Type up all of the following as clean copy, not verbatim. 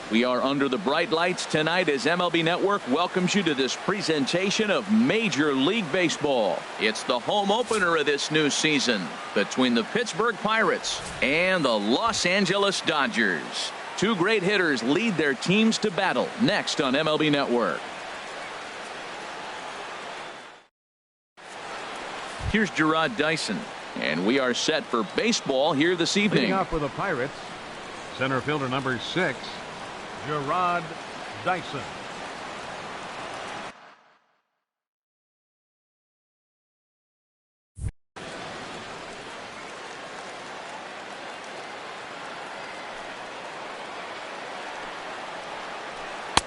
We are under the bright lights tonight as MLB Network welcomes you to this presentation of Major League Baseball. It's the home opener of this new season between the Pittsburgh Pirates and the Los Angeles Dodgers. Two great hitters lead their teams to battle next on MLB Network. Here's Gerard Dyson, and we are set for baseball here this evening. Leading off for the Pirates, center fielder number 6, Gerard Dyson.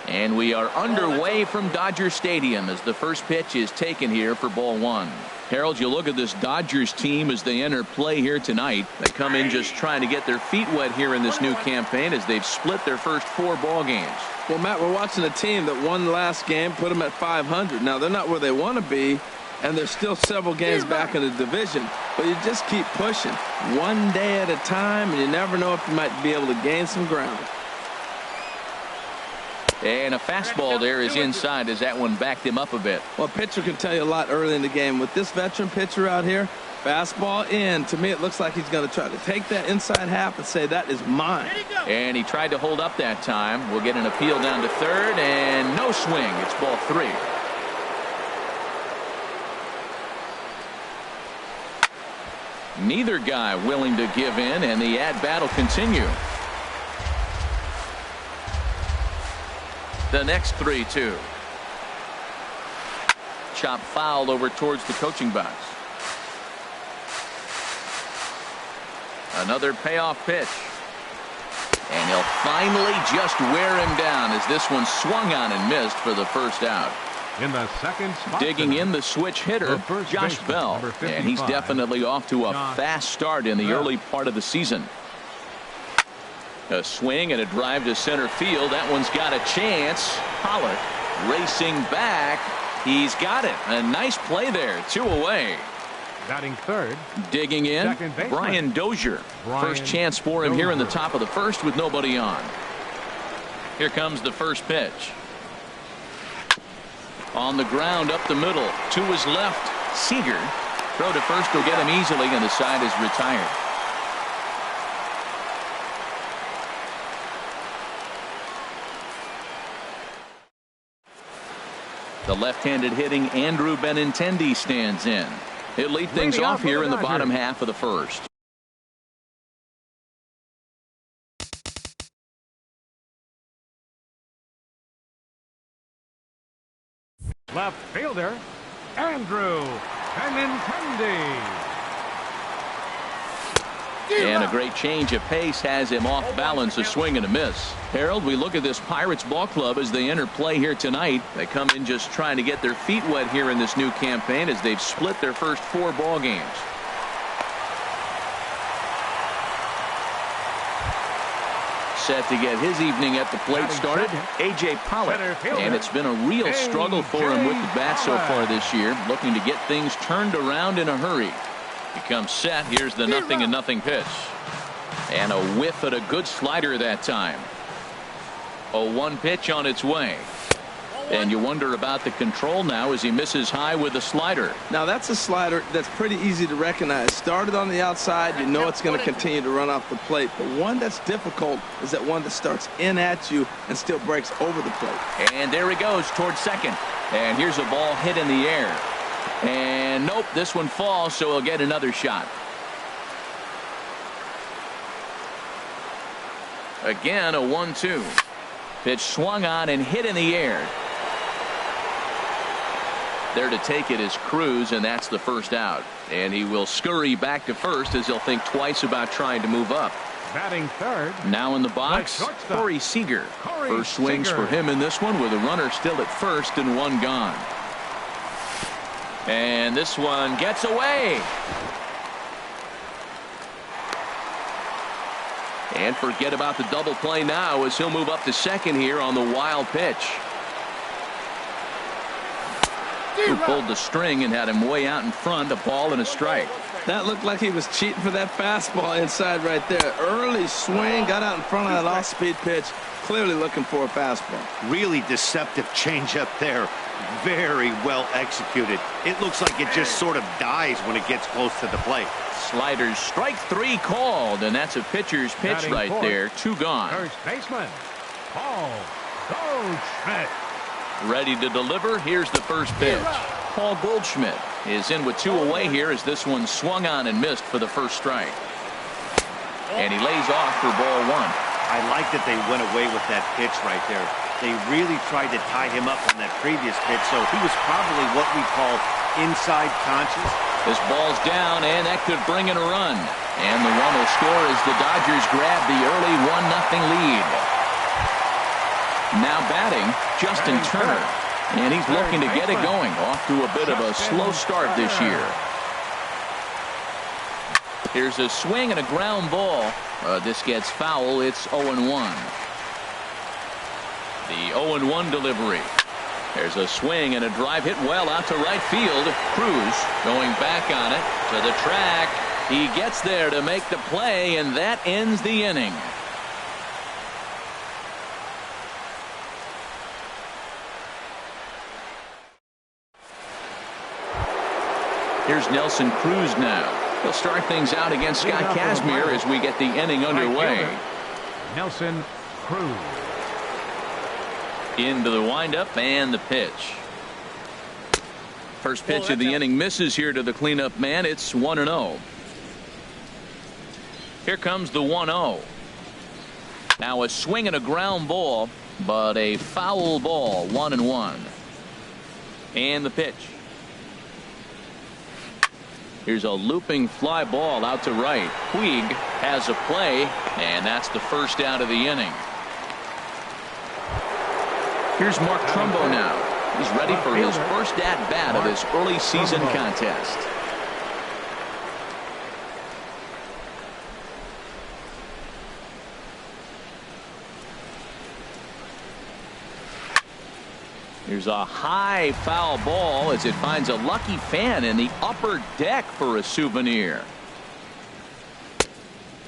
And we are underway from Dodger Stadium as the first pitch is taken here for ball 1. Harold, you look at this Dodgers team as they enter play here tonight. They come in just trying to get their feet wet here in this new campaign as they've split their first 4 ball games. Well, Matt, we're watching a team that won the last game, put them at 500. Now, they're not where they want to be, and they're still several games back in the division. But you just keep pushing one day at a time, and you never know if you might be able to gain some ground. And a fastball there is inside as that one backed him up a bit. Well, a pitcher can tell you a lot early in the game. With this veteran pitcher out here, fastball in. To me, it looks like he's going to try to take that inside half and say, that is mine. And he tried to hold up that time. We'll get an appeal down to third, and no swing. It's ball 3. Neither guy willing to give in, and the at-bat will continue. The next 3-2. Chop fouled over towards the coaching box. Another payoff pitch. And he'll finally just wear him down as this one swung on and missed for the first out. In the second spot, digging in the switch hitter, Josh Bell. And he's definitely off to a fast start in the early part of the season. A swing and a drive to center field. That one's got a chance. Pollock racing back. He's got it. A nice play there. 2 away. Batting third. Digging in, Brian Dozier. First chance for him here in the top of the first with nobody on. Here comes the first pitch. On the ground up the middle. To his left. Seager. Throw to first will get him easily, and the side is retired. The left-handed hitting Andrew Benintendi stands in. He'll lead things off here in the bottom half of the first. Left fielder, Andrew Benintendi. And a great change of pace has him off balance, a swing and a miss. Harold, we look at this Pirates ball club as they enter play here tonight. They come in just trying to get their feet wet here in this new campaign as they've split their first 4 ball games. Set to get his evening at the plate started, A.J. Pollock. And it's been a real struggle for him with the bat so far this year, looking to get things turned around in a hurry. He comes set. Here's the 0-0 pitch. And a whiff at a good slider that time. A 1 pitch on its way. And you wonder about the control now as he misses high with a slider. Now that's a slider that's pretty easy to recognize. Started on the outside, you know it's going to continue to run off the plate. But one that's difficult is that one that starts in at you and still breaks over the plate. And there he goes towards second. And here's a ball hit in the air. And nope, this one falls, so he'll get another shot. Again, a 1-2. Pitch swung on and hit in the air. There to take it is Cruz, and that's the first out. And he will scurry back to first as he'll think twice about trying to move up. Batting third. Now in the box, Corey Seager. First swings for him in this one with a runner still at first and 1 gone. And this one gets away. And forget about the double play now as he'll move up to second here on the wild pitch. who pulled the string and had him way out in front, a ball and a strike. That looked like he was cheating for that fastball inside right there. Early swing, got out in front of that off-speed pitch, clearly looking for a fastball. Really deceptive changeup there. Very well executed. It looks like it just sort of dies when it gets close to the plate. Sliders, strike 3 called, and that's a pitcher's pitch Batting right fourth, there. 2 gone. First baseman, Paul Goldschmidt. Ready to deliver. Here's the first pitch. Paul Goldschmidt is in with 2 away here as this one swung on and missed for the first strike. And he lays off for ball 1. I like that they went away with that pitch right there. They really tried to tie him up on that previous pitch, so he was probably what we call inside conscious. This ball's down, and that could bring in a run. And the run will score as the Dodgers grab the early 1-0 lead. Now batting, Justin Turner. And he's looking to get it going. Off to a bit of a slow start this year. Here's a swing and a ground ball. This gets foul. It's 0-1. The 0-1 delivery. There's a swing and a drive hit well out to right field. Cruz going back on it to the track. He gets there to make the play, and that ends the inning. Here's Nelson Cruz now. He'll start things out against Scott Kazmir as we get the inning underway. Nelson Cruz. Into the windup and the pitch. First pitch of the inning misses here to the cleanup man. It's 1-0. Here comes the 1-0. Now a swing and a ground ball, but a foul ball. 1-1. And the pitch. Here's a looping fly ball out to right. Puig has a play, and that's the first out of the inning. Here's Mark Trumbo now. He's ready for his first at-bat of this early season contest. Here's a high foul ball as it finds a lucky fan in the upper deck for a souvenir.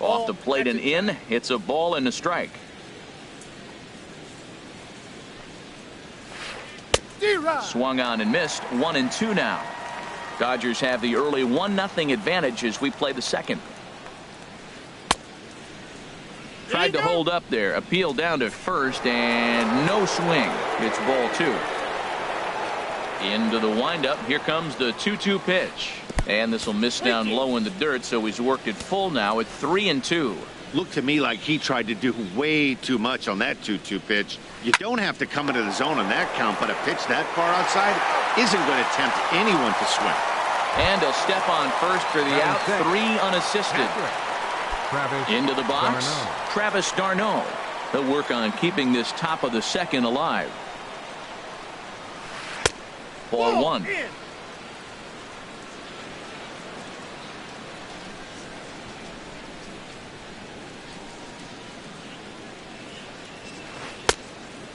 Off the plate and in. It's a ball and a strike. Swung on and missed. 1-2 now. Dodgers have the early 1-0 advantage as we play the second. Tried to hold up there. Appeal down to first and no swing. It's ball 2. Into the windup. Here comes the 2-2 pitch. And this will miss down low in the dirt, so he's worked it full now at 3-2. Looked to me like he tried to do way too much on that 2-2 pitch. You don't have to come into the zone on that count, but a pitch that far outside isn't going to tempt anyone to swing. And he'll step on first for the out. 3 unassisted. Into the box, Travis d'Arnaud. He'll work on keeping this top of the second alive. Ball 1.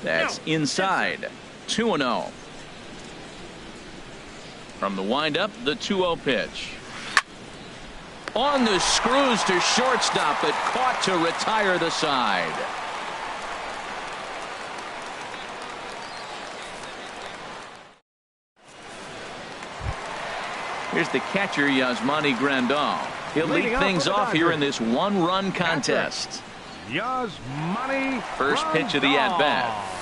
That's inside. 2-0. From the windup, the 2-0 pitch. On the screws to shortstop, but caught to retire the side. Here's the catcher, Yasmani Grandal. He'll lead things off here in this 1-run contest. Yasmani. First pitch of the at-bat.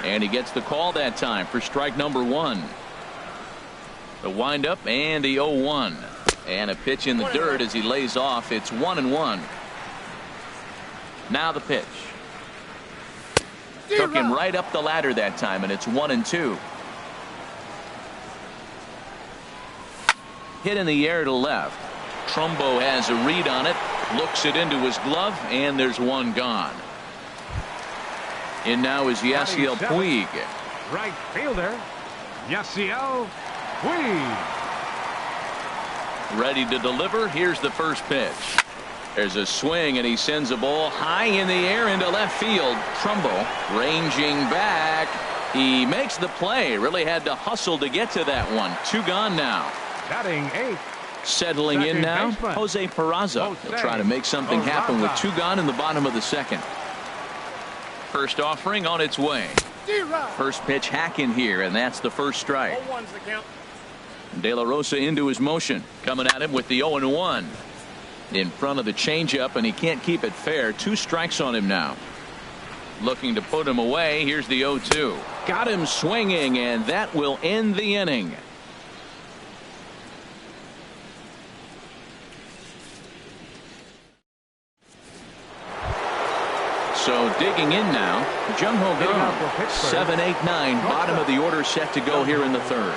And he gets the call that time for strike number 1. The windup and the 0-1. And a pitch in the dirt as he lays off. It's 1-1. Now the pitch. Took him right up the ladder that time, and it's 1-2. Hit in the air to left. Trumbo has a read on it. Looks it into his glove, and there's one gone. In now is Yasiel Puig. Right fielder, Yasiel Puig. Ready to deliver. Here's the first pitch. There's a swing, and he sends a ball high in the air into left field. Trumbo ranging back. He makes the play. Really had to hustle to get to that one. 2 gone now. Batting 8. Settling in now, Jose Peraza. He'll try to make something happen with 2 gone in the bottom of the second. First offering on its way. First pitch hacking here, and that's the first strike. De La Rosa into his motion. Coming at him with the 0-1. In front of the changeup, and he can't keep it fair. 2 strikes on him now. Looking to put him away. Here's the 0-2. Got him swinging, and that will end the inning. So digging in now, Jung Ho Kang. 7, 8, 9, bottom of the order set to go here in the third.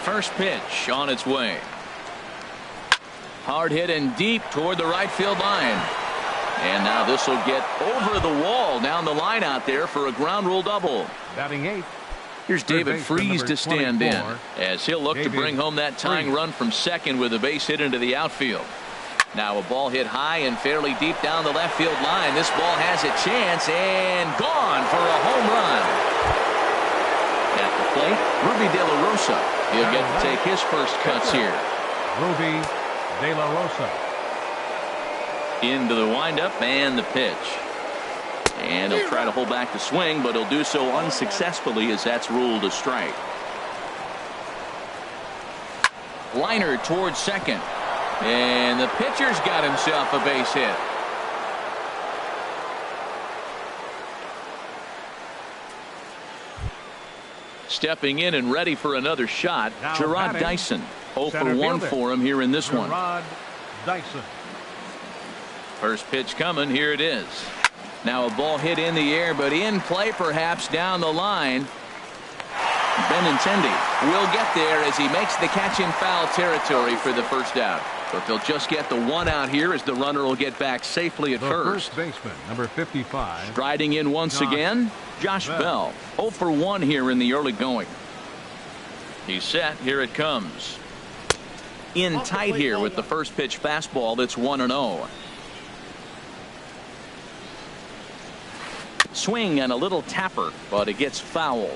First pitch on its way. Hard hit and deep toward the right field line. And now this will get over the wall down the line out there for a ground rule double. Batting 8. Here's David Freese to stand in as he'll look to bring home that tying run from second with a base hit into the outfield. Now a ball hit high and fairly deep down the left field line. This ball has a chance and gone for a home run. At the plate, Ruby De La Rosa. He'll get to take his first cuts here. Ruby De La Rosa. Into the windup and the pitch. And he'll try to hold back the swing, but he'll do so unsuccessfully as that's ruled a strike. Liner towards second. And the pitcher's got himself a base hit. Stepping in and ready for another shot, Gerard Dyson. 0 for 1 for him here in this one. Gerard Dyson. First pitch coming. Here it is. Now a ball hit in the air, but in play perhaps down the line. Benintendi will get there as he makes the catch in foul territory for the first out. But they'll just get the 1 out here as the runner will get back safely at first. First baseman, number 55. Striding in once again, Josh Bell. 0 for 1 here in the early going. He's set. Here it comes. In tight here with the first pitch fastball. That's 1-0. Swing and a little tapper, but it gets foul.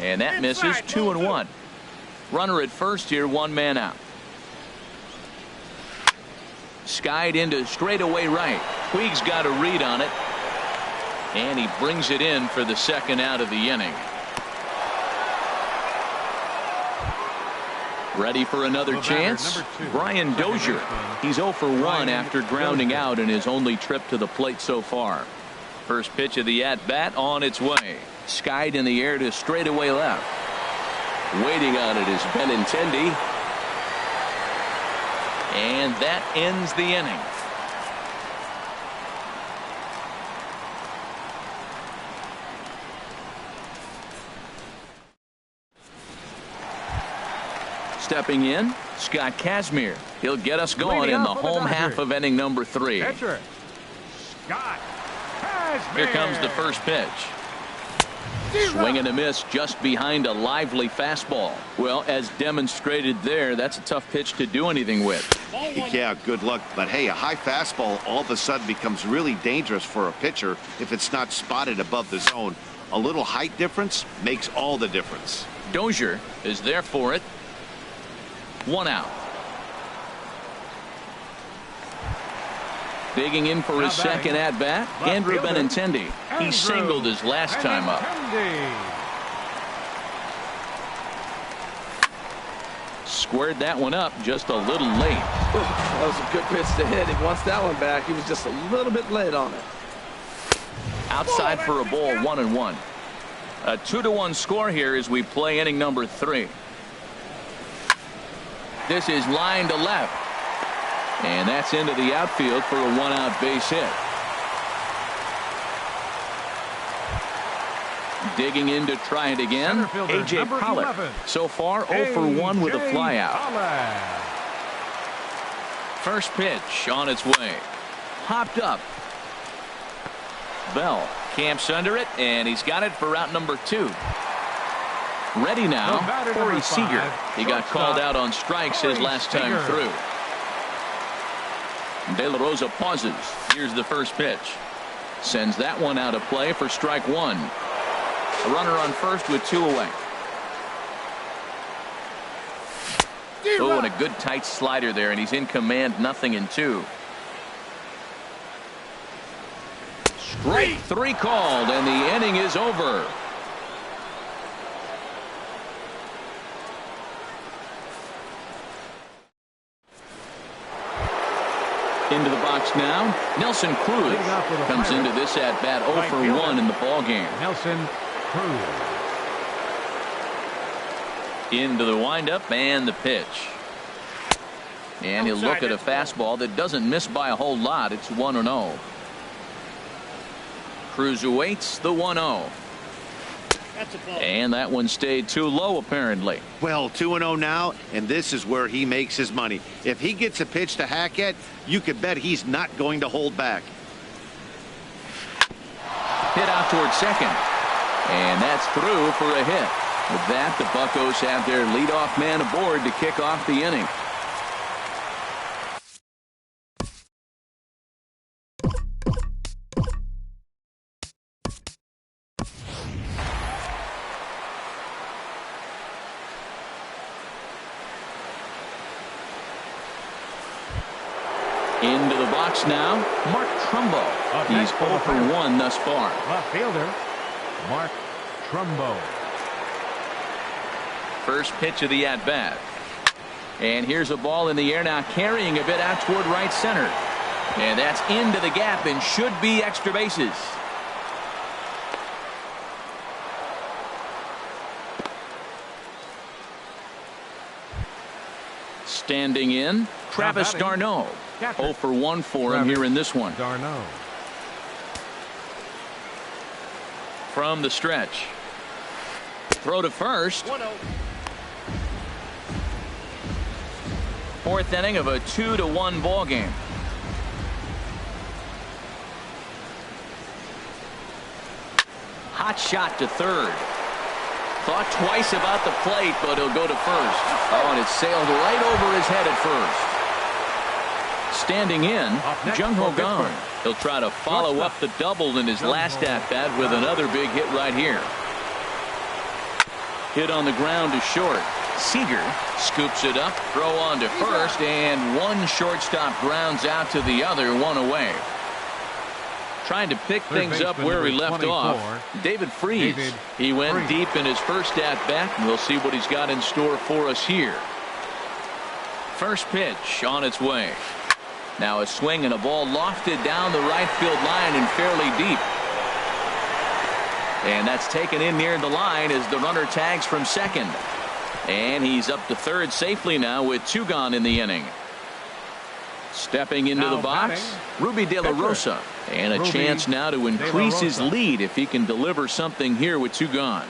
And that misses. 2-1. Runner at first here, 1 man out. Skied into straightaway right. Puig's got a read on it. And he brings it in for the second out of the inning. Ready for another chance. Brian Dozier. He's 0 for 1 after grounding out in his only trip to the plate so far. First pitch of the at-bat on its way. Skied in the air to straightaway left. Waiting on it is Benintendi. And that ends the inning. Stepping in, Scott Kazmir. He'll get us going in the home half of inning number 3. Catcher, Scott Kazmir. Here comes the first pitch. Swing and a miss just behind a lively fastball. Well, as demonstrated there, that's a tough pitch to do anything with. Yeah, good luck. But hey, a high fastball all of a sudden becomes really dangerous for a pitcher if it's not spotted above the zone. A little height difference makes all the difference. Dozier is there for it. 1 out. Digging in for his second at-bat, Andrew Benintendi. He singled his last time up. Squared that one up just a little late. That was a good pitch to hit. He wants that one back. He was just a little bit late on it. Outside for a ball, 1-1. A 2-1 score here as we play inning number 3. This is line to left. And that's into the outfield for a 1-out base hit. Digging in to try it again, A.J. Pollock. So far 0 for 1 with a flyout. First pitch on its way. Hopped up. Bell camps under it, and he's got it for route number 2. Ready now, Corey Seager. He got called out on strikes his last time through. De La Rosa pauses. Here's the first pitch. Sends that one out of play for strike one. A runner on first with 2 away. Oh, and a good tight slider there, and he's in command, 0-2. Strike 3 called, and the inning is over. Into the box now, Nelson Cruz comes into this at bat 0 for 1 in the ball game. Nelson Cruz. Into the windup and the pitch. And he'll look at a fastball that doesn't miss by a whole lot. It's 1-0. Cruz awaits the 1-0. And that one stayed too low, apparently. Well, 2-0 now, and this is where he makes his money. If he gets a pitch to hack at, you can bet he's not going to hold back. Hit out toward second. And that's through for a hit. With that, the Buccos have their leadoff man aboard to kick off the inning. Into the box now, Mark Trumbo. He's 0 for 1 thus far. Left fielder, Mark Trumbo. First pitch of the at-bat. And here's a ball in the air now, carrying a bit out toward right center. And that's into the gap and should be extra bases. Standing in, Travis d'Arnaud. 0 for 1 for him here in this one. d'Arnaud. From the stretch. Throw to first. 1-0. Fourth inning of a 2-1 ball game. Hot shot to third. Thought twice about the plate, but he'll go to first. Oh, and it sailed right over his head at first. Standing in, Jung Ho Kang. He'll try to follow up the double in his last at-bat with another big hit right here. Hit on the ground to short. Seager scoops it up, throw on to first, and one shortstop grounds out to the other, 1 away. Trying to pick things up where he left off. David Freese. He went deep in his first at-bat, and we'll see what he's got in store for us here. First pitch on its way. Now a swing and a ball lofted down the right field line and fairly deep. And that's taken in near the line as the runner tags from second. And he's up to third safely now with 2 gone in the inning. Stepping into the box, Ruby De La Rosa. And a chance now to increase his lead if he can deliver something here with 2 gone.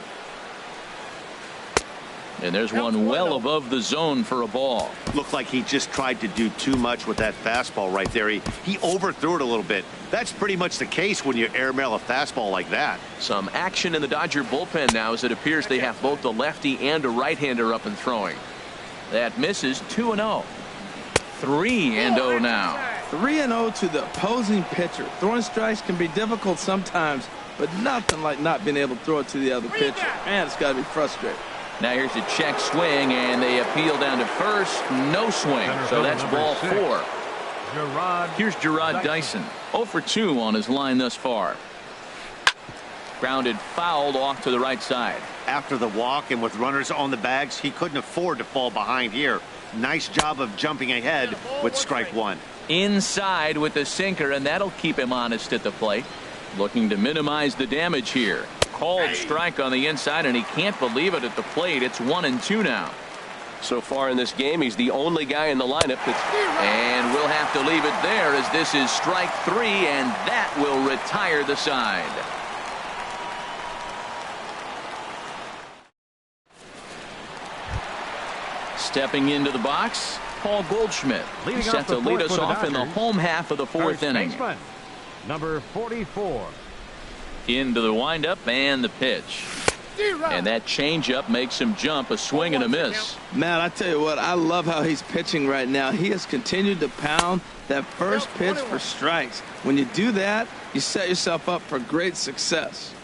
And there's one well above the zone for a ball. Looked like he just tried to do too much with that fastball right there. He overthrew it a little bit. That's pretty much the case when you airmail a fastball like that. Some action in the Dodger bullpen now as it appears they have both a lefty and a right-hander up and throwing. That misses. 2-0. 3-0 now. 3-0 to the opposing pitcher. Throwing strikes can be difficult sometimes, but nothing like not being able to throw it to the other pitcher. Man, it's got to be frustrating. Now here's a check swing, and they appeal down to first. No swing, so that's ball 4. Here's Gerard Dyson. 0 for 2 on his line thus far. Grounded fouled off to the right side. After the walk and with runners on the bags, he couldn't afford to fall behind here. Nice job of jumping ahead with strike 1. Inside with the sinker, and that'll keep him honest at the plate. Looking to minimize the damage here. Called strike on the inside, and he can't believe it at the plate. It's 1-2 now. So far in this game, he's the only guy in the lineup that's... And we'll have to leave it there as this is strike 3, and that will retire the side. Stepping into the box, Paul Goldschmidt. He's set to lead us off in the home half of the 4th inning. Number 44. Into the windup and the pitch. And that changeup makes him jump, a swing and a miss. Man, I tell you what, I love how he's pitching right now. He has continued to pound that first pitch for strikes. When you do that, you set yourself up for great success.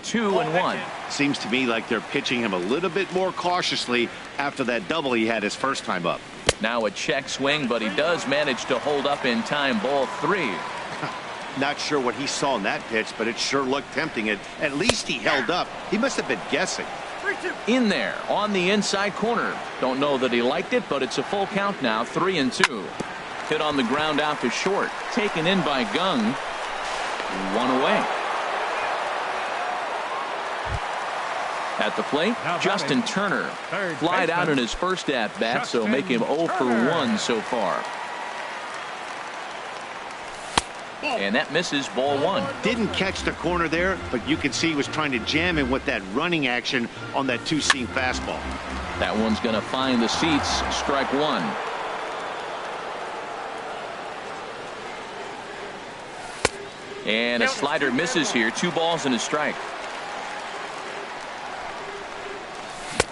2-1. Seems to me like they're pitching him a little bit more cautiously after that double he had his first time up. Now a check swing, but he does manage to hold up in time. Ball 3. Not sure what he saw in that pitch, but it sure looked tempting. At least he held up. He must have been guessing. In there on the inside corner. Don't know that he liked it, but it's a full count now. 3-2. Hit on the ground out to short. Taken in by Gung. 1 away. At the plate, Justin Turner flied out in his first at-bat, so make him 0 for 1 so far. And that misses, ball 1. Didn't catch the corner there, but you can see he was trying to jam him with that running action on that two-seam fastball. That one's going to find the seats. Strike 1. And a slider misses here. 2 balls and a strike.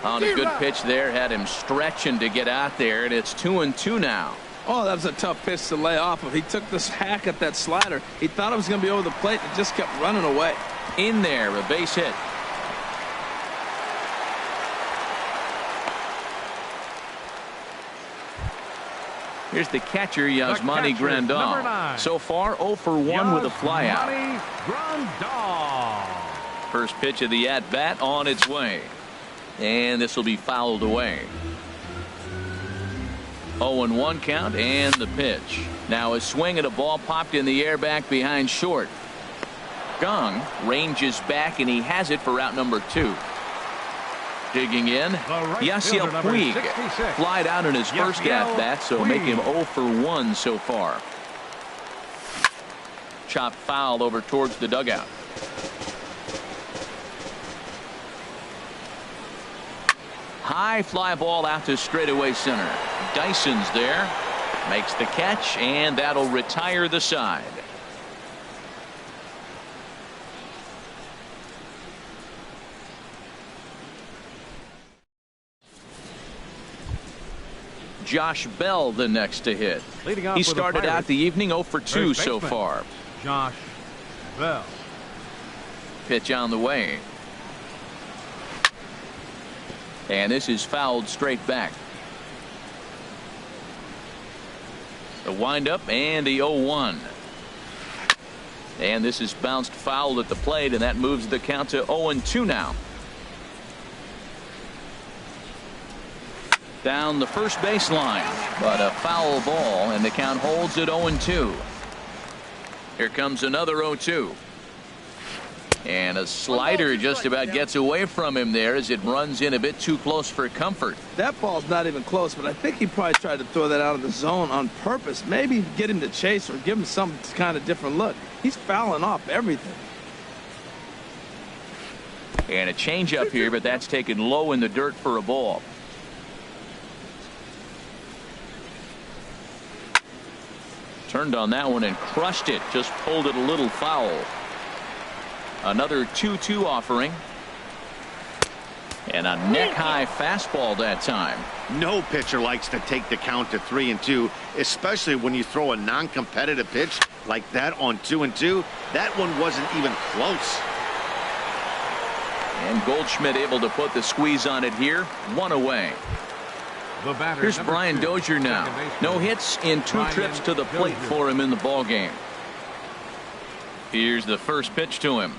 On a good pitch there, had him stretching to get out there, and it's 2-2 now. Oh, that was a tough pitch to lay off of. He took this hack at that slider. He thought it was going to be over the plate and just kept running away. In there, a base hit. Here's the catcher, Yasmani Grandal. So far, 0 for 1 with a flyout. First pitch of the at-bat on its way. And this will be fouled away. 0-1 count and the pitch. Now a swing and a ball popped in the air back behind short. Gung ranges back and he has it for out number 2. Digging in, Yasiel Puig flied out in his first at-bat, so make him 0 for 1 so far. Chopped foul over towards the dugout. High fly ball out to straightaway center. Dyson's there, makes the catch, and that'll retire the side. Josh Bell the next to hit. He started out the evening 0 for 2 so far. Josh Bell. Pitch on the way. And this is fouled straight back. The windup and the 0-1. And this is bounced foul at the plate, and that moves the count to 0-2 now. Down the first baseline, but a foul ball, and the count holds at 0-2. Here comes another 0-2. And a slider just about gets away from him there as it runs in a bit too close for comfort. That ball's not even close, but I think he probably tried to throw that out of the zone on purpose. Maybe get him to chase or give him some kind of different look. He's fouling off everything. And a changeup here, but that's taken low in the dirt for a ball. Turned on that one and crushed it. Just pulled it a little foul. Another 2-2 offering. And a neck-high fastball that time. No pitcher likes to take the count to 3-2, especially when you throw a non-competitive pitch like that on 2-2. That one wasn't even close. And Goldschmidt able to put the squeeze on it here. 1 away. Here's Brian Dozier now. No hits in 2 trips to the plate for him in the ball game. Here's the first pitch to him.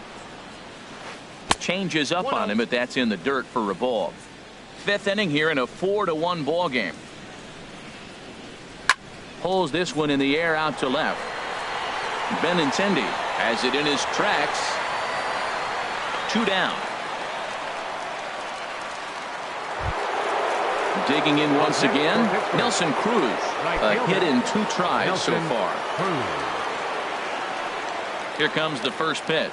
Changes up on him, but that's in the dirt for a ball. 5th inning here in a 4-1 ball game. Pulls this one in the air out to left. Benintendi has it in his tracks. 2 down. Digging in once again, Nelson Cruz. A hit in 2 tries so far. Here comes the first pitch.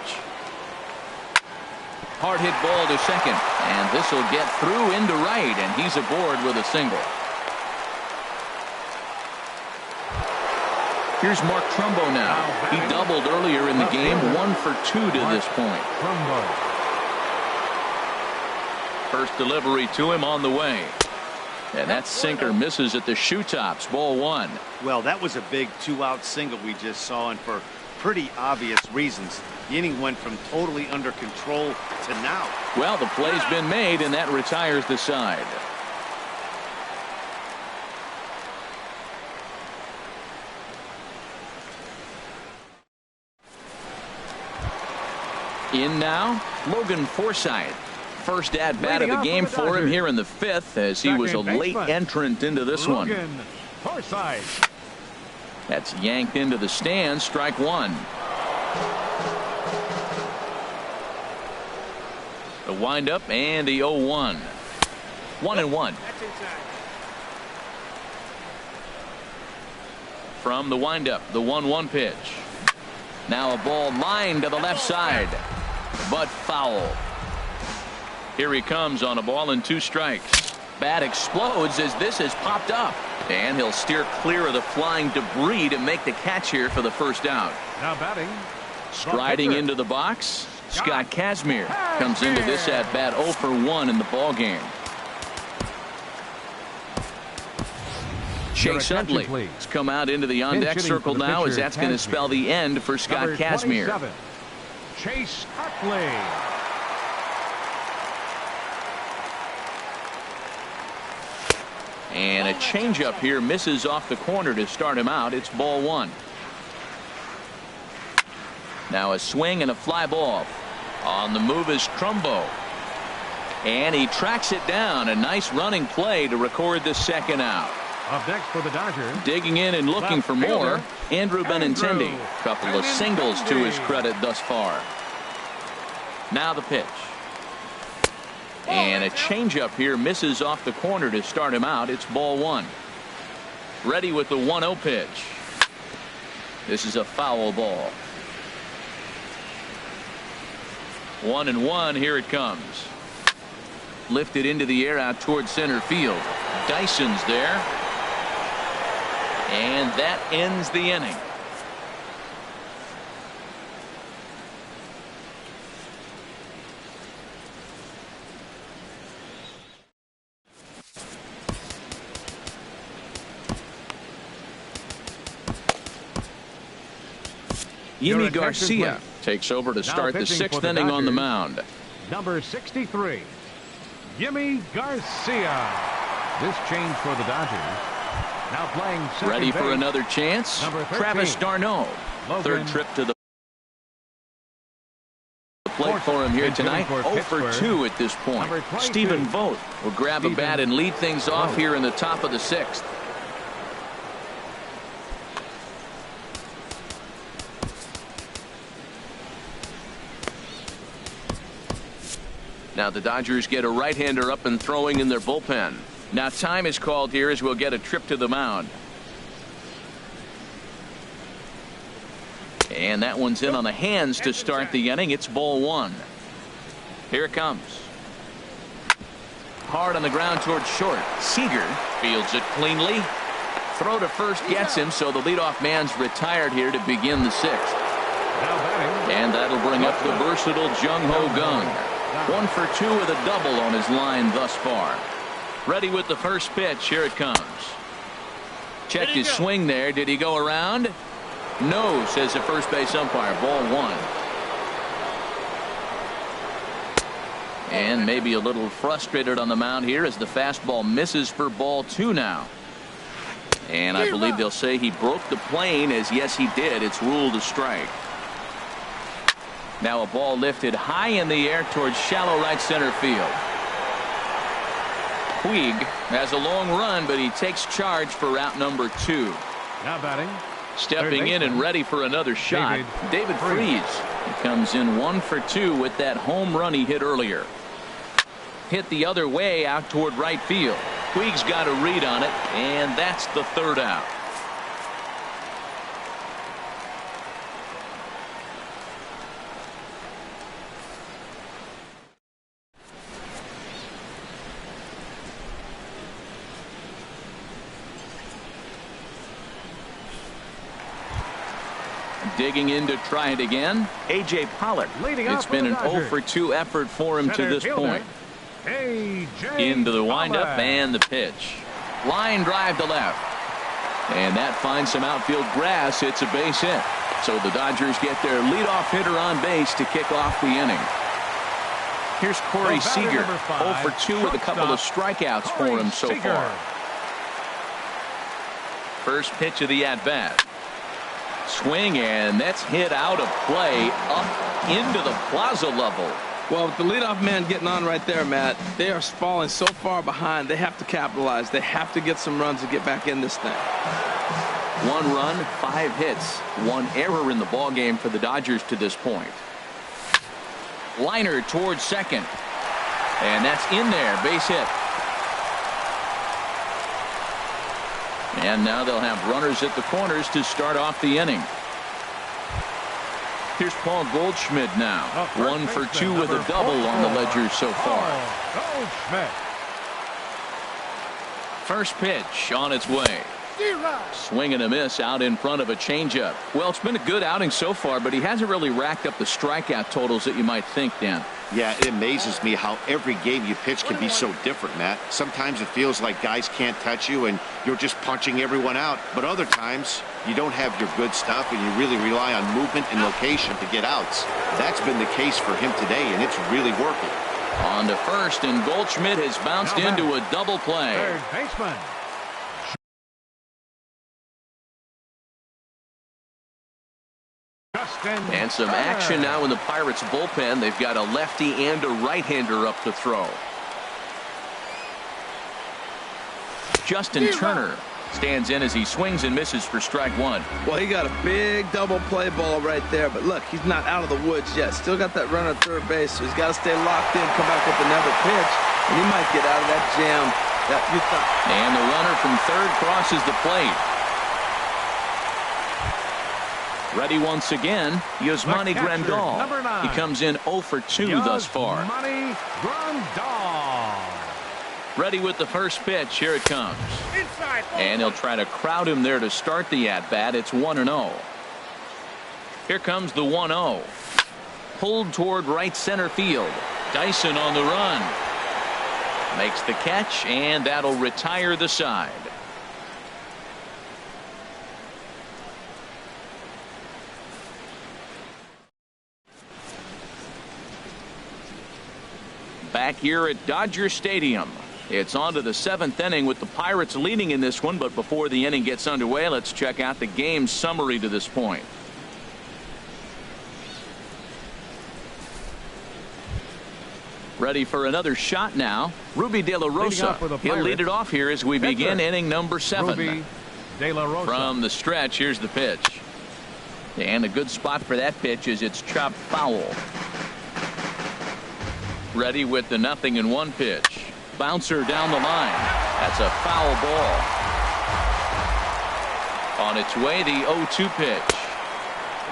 Hard hit ball to second, and this will get through into right, and he's aboard with a single. Here's Mark Trumbo now. He doubled earlier in the game, 1 for 2 to this point. First delivery to him on the way. And that sinker misses at the shoe tops. Ball one. Well, that was a big 2-out single we just saw, and for pretty obvious reasons. The inning went from totally under control to now. Well, the play's been made, and that retires the side. In now, Logan Forsythe. First at bat of the game for him here in the 5th, as he was a late entrant into this one. Forsythe. That's yanked into the stands. Strike one. The windup and the 0-1. 1-1. From the windup, the 1-1 pitch. Now a ball lined to the left side, but foul. Here he comes on a ball and 2 strikes. Bat explodes as this has popped up, and he'll steer clear of the flying debris to make the catch here for the first out. Now batting. Striding into the box, Scott Kazmir comes into this at bat 0 for 1 in the ball game. Chase Utley has come out into the on-deck circle now, as that's going to spell the end for Scott Kazmir. Chase Utley. And a changeup here misses off the corner to start him out. It's ball one. Now a swing and a fly ball. On the move is Trumbo. And he tracks it down. A nice running play to record the second out. Up next for the Dodgers. Digging in and looking for more, Andrew Benintendi. Couple of singles to his credit thus far. Now the pitch. And a changeup here misses off the corner to start him out. It's ball one. Ready with the 1-0 pitch. This is a foul ball. 1-1. Here it comes. Lifted into the air out towards center field. Dyson's there. And that ends the inning. Yimi Garcia takes over to start the 6th inning on the mound. Number 63, Yimi Garcia. This change for the Dodgers. Now playing second ready for base. Another chance. Travis d'Arnaud. Third trip to the plate for him here tonight. 0 for 2 at this point. Stephen Vogt will grab a bat and lead things off here in the top of the 6th. Now the Dodgers get a right-hander up and throwing in their bullpen. Now time is called here as we'll get a trip to the mound. And that one's in on the hands to start the inning. It's ball one. Here it comes. Hard on the ground towards short. Seager fields it cleanly. Throw to first gets him, so the leadoff man's retired here to begin the 6th. And that'll bring up the versatile Jung-Ho Kang. 1 for 2 with a double on his line thus far. Ready with the first pitch. Here it comes. Checked his swing there. Did he go around? No, says the first base umpire. Ball one. And maybe a little frustrated on the mound here as the fastball misses for ball two now. And I believe they'll say he broke the plane, as yes he did. It's ruled a strike. Now a ball lifted high in the air towards shallow right center field. Puig has a long run, but he takes charge for route number 2. Now batting. Stepping in and ready for another shot. David Freese. He comes in 1 for 2 with that home run he hit earlier. Hit the other way out toward right field. Puig's got a read on it, and that's the third out. Digging in to try it again. A.J. Pollard. It's been an 0 for 2 effort for him to this point. A.J. Into the windup Palmer. and the pitch. Line drive to left. And that finds some outfield grass. It's a base hit. So the Dodgers get their leadoff hitter on base to kick off the inning. Here's Corey Seager, 0 for 2 with a couple of strikeouts for him so far. First pitch of the at-bat. Swing, and that's hit out of play up into the plaza level. Well, with the leadoff man getting on right there, Matt, they are falling so far behind. They have to capitalize. They have to get some runs to get back in this thing. 1 run, 5 hits, 1 error in the ballgame for the Dodgers to this point. Liner towards second. And that's in there. Base hit. And now they'll have runners at the corners to start off the inning. Here's Paul Goldschmidt now. 1 for 2 with a double on the ledger so far. Goldschmidt. First pitch on its way. Swing and a miss out in front of a changeup. Well, it's been a good outing so far, but he hasn't really racked up the strikeout totals that you might think, Dan. Yeah, it amazes me how every game you pitch can be so different, Matt. Sometimes it feels like guys can't touch you and you're just punching everyone out. But other times you don't have your good stuff and you really rely on movement and location to get outs. That's been the case for him today, and it's really working. On to first, and Goldschmidt has bounced into a double play. Third baseman. And some action now in the Pirates bullpen. They've got a lefty and a right-hander up to throw. Justin Turner stands in as he swings and misses for strike 1. Well, he got a big double play ball right there, but look, he's not out of the woods yet. Still got that runner at third base, so he's got to stay locked in, come back with another pitch, and he might get out of that jam that you thought. And the runner from third crosses the plate. Ready once again, Yasmani Grandal. He comes in 0 for 2 thus far. Yasmani Grandal. Ready with the first pitch. Here it comes. And he'll try to crowd him there to start the at-bat. It's 1-0. Here comes the 1-0. Pulled toward right center field. Dyson on the run. Makes the catch, and that'll retire the side. Back here at Dodger Stadium. It's on to the 7th inning with the Pirates leading in this one, but before the inning gets underway, let's check out the game summary to this point. Ready for another shot now. Ruby De La Rosa. He'll lead it off here as we begin inning number 7. Ruby De La Rosa. From the stretch, here's the pitch. And a good spot for that pitch is it's chopped foul. Ready with the 0-1 pitch. Bouncer down the line. That's a foul ball. On its way, the 0-2 pitch.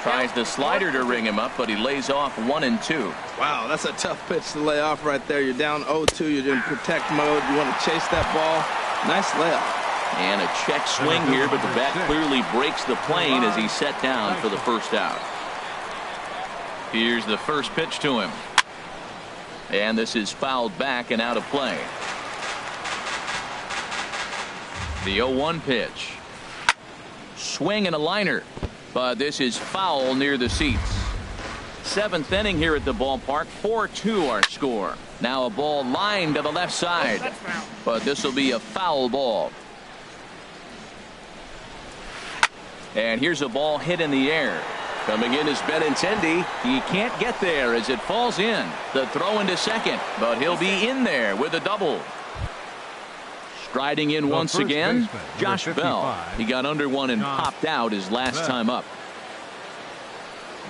Tries the slider to ring him up, but he lays off 1-2. Wow, that's a tough pitch to lay off right there. You're down 0-2. You're in protect mode. You want to chase that ball. Nice layoff. And a check swing here, but the bat clearly breaks the plane as he's set down for the first out. Here's the first pitch to him. And this is fouled back and out of play. The 0-1 pitch. Swing and a liner. But this is foul near the seats. 7th inning here at the ballpark. 4-2 our score. Now a ball lined to the left side. But this will be a foul ball. And here's a ball hit in the air. Coming in is Benintendi. He can't get there as it falls in. The throw into second, but he'll be in there with a double. Striding in once again, Josh Bell. He got under one and popped out his last time up.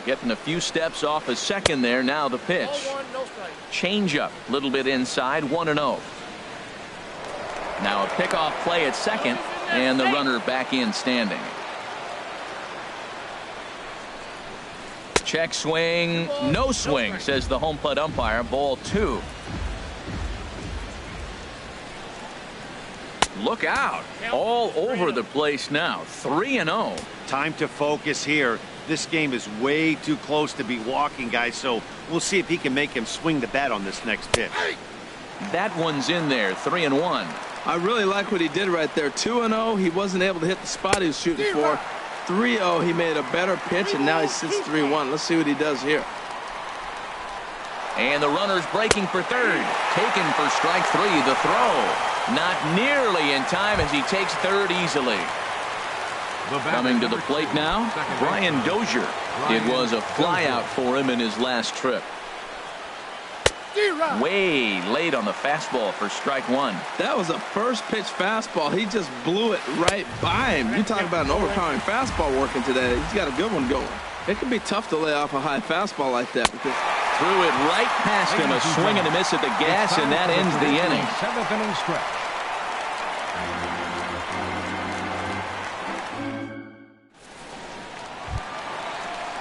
Getting a few steps off a second there. Now the pitch. Change up, a little bit inside, 1-0. Now a pickoff play at second, and the runner back in standing. Check swing, no swing, says the home plate umpire. Ball 2. Look out. All over the place now. 3-0. Time to focus here. This game is way too close to be walking, guys, so we'll see if he can make him swing the bat on this next pitch. That one's in there, 3-1. I really like what he did right there. 2-0, he wasn't able to hit the spot he was shooting for. 3-0, he made a better pitch, and now he sits 3-1. Let's see what he does here. And the runner's breaking for third. Taken for strike 3. The throw. Not nearly in time as he takes third easily. Coming to the plate now, Brian Dozier. It was a flyout for him in his last trip. Way late on the fastball for strike 1. That was a first pitch fastball. He just blew it right by him. You talk about an overpowering fastball working today. He's got a good one going. It can be tough to lay off a high fastball like that. Because threw it right past him. A swing and a miss at the gas, and that ends the inning. 7th inning stretch.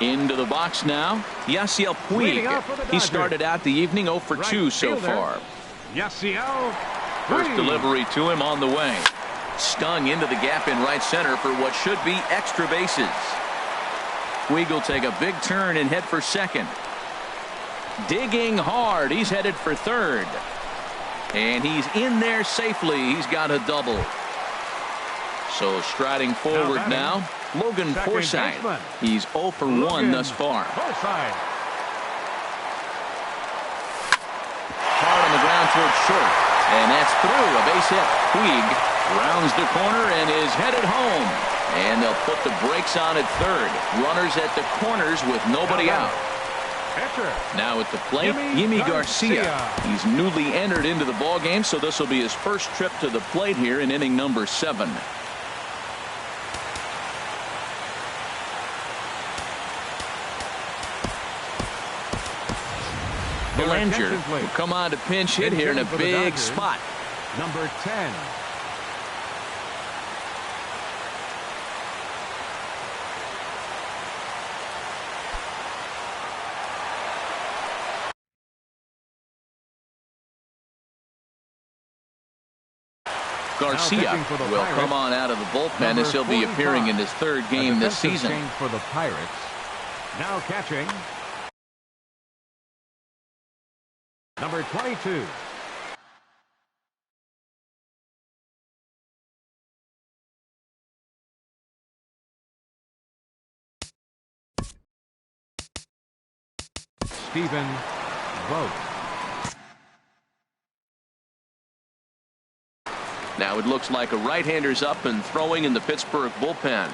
Into the box now, Yasiel Puig. He started out the evening 0 for 2 so far. Yasiel First delivery to him on the way. Stung into the gap in right center for what should be extra bases. Puig will take a big turn and head for second. Digging hard. He's headed for third. And he's in there safely. He's got a double. So striding forward now, Logan Forsythe. He's 0 for 1 thus far. Hard on the ground towards short. And that's through. A base hit. Puig rounds the corner and is headed home. And they'll put the brakes on at third. Runners at the corners with nobody out. Now at the plate, Yimi Garcia. He's newly entered into the ballgame, so this will be his first trip to the plate here in inning number 7. Belanger will come on to pinch hit here in a big spot. Number 10. Garcia will come on out of the bullpen as he'll be appearing in his third game this season. For the Pirates. Now catching. Number 22. Stephen Vogt. Now it looks like a right-hander's up and throwing in the Pittsburgh bullpen.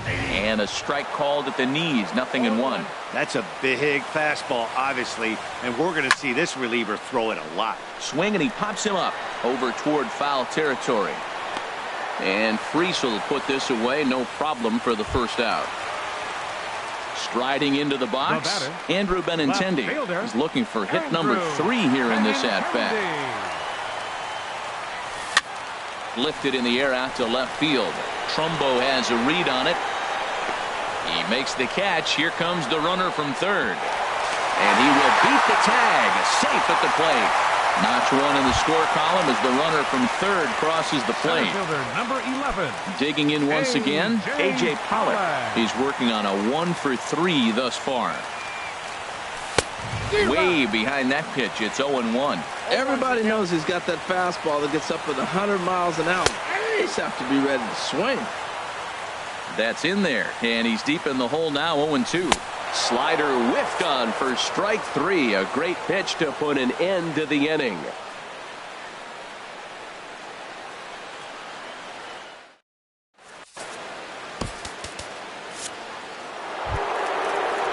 And a strike called at the knees, 0-1. That's a big fastball, obviously, and we're going to see this reliever throw it a lot. Swing, and he pops him up over toward foul territory. And Freese will put this away, no problem for the first out. Striding into the box, Andrew Benintendi is looking for hit number 3 here in this at-bat. Lifted in the air out to left field. Trumbo has a read on it. He makes the catch. Here comes the runner from third. And he will beat the tag. Safe at the plate. Notch 1 in the score column as the runner from third crosses the plate. Number 11. Digging in once again, A.J. Pollock. He's working on a 1 for 3 thus far. Way behind that pitch. It's 0-1. everybody knows he's got that fastball that gets up with 100 miles an hour. They just have to be ready to swing. That's in there, and he's deep in the hole now, 0-2. Slider whiffed on for strike 3. A great pitch to put an end to the inning.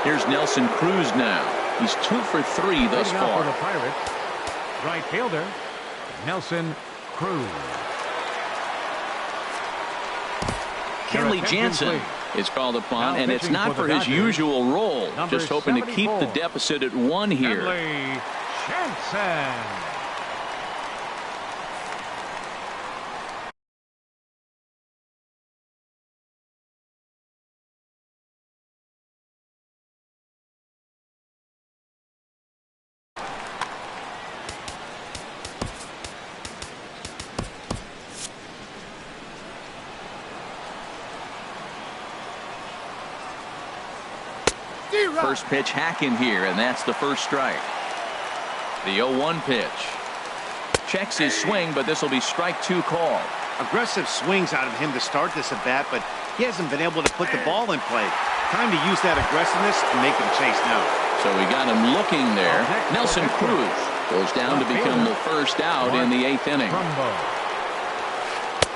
Here's Nelson Cruz now. He's 2 for 3 thus far. For the Pirates, right fielder Nelson Cruz. Kenley Jansen is called upon, and it's not for his usual role. Just hoping to keep the deficit at 1 here. Kenley Jansen. First pitch hack in here, and that's the first strike. The 0-1 pitch. Checks his swing, but this will be strike 2 call. Aggressive swings out of him to start this at bat, but he hasn't been able to put the ball in play. Time to use that aggressiveness and make him chase now. So we got him looking there. Nelson Cruz goes down to become the first out in the 8th inning.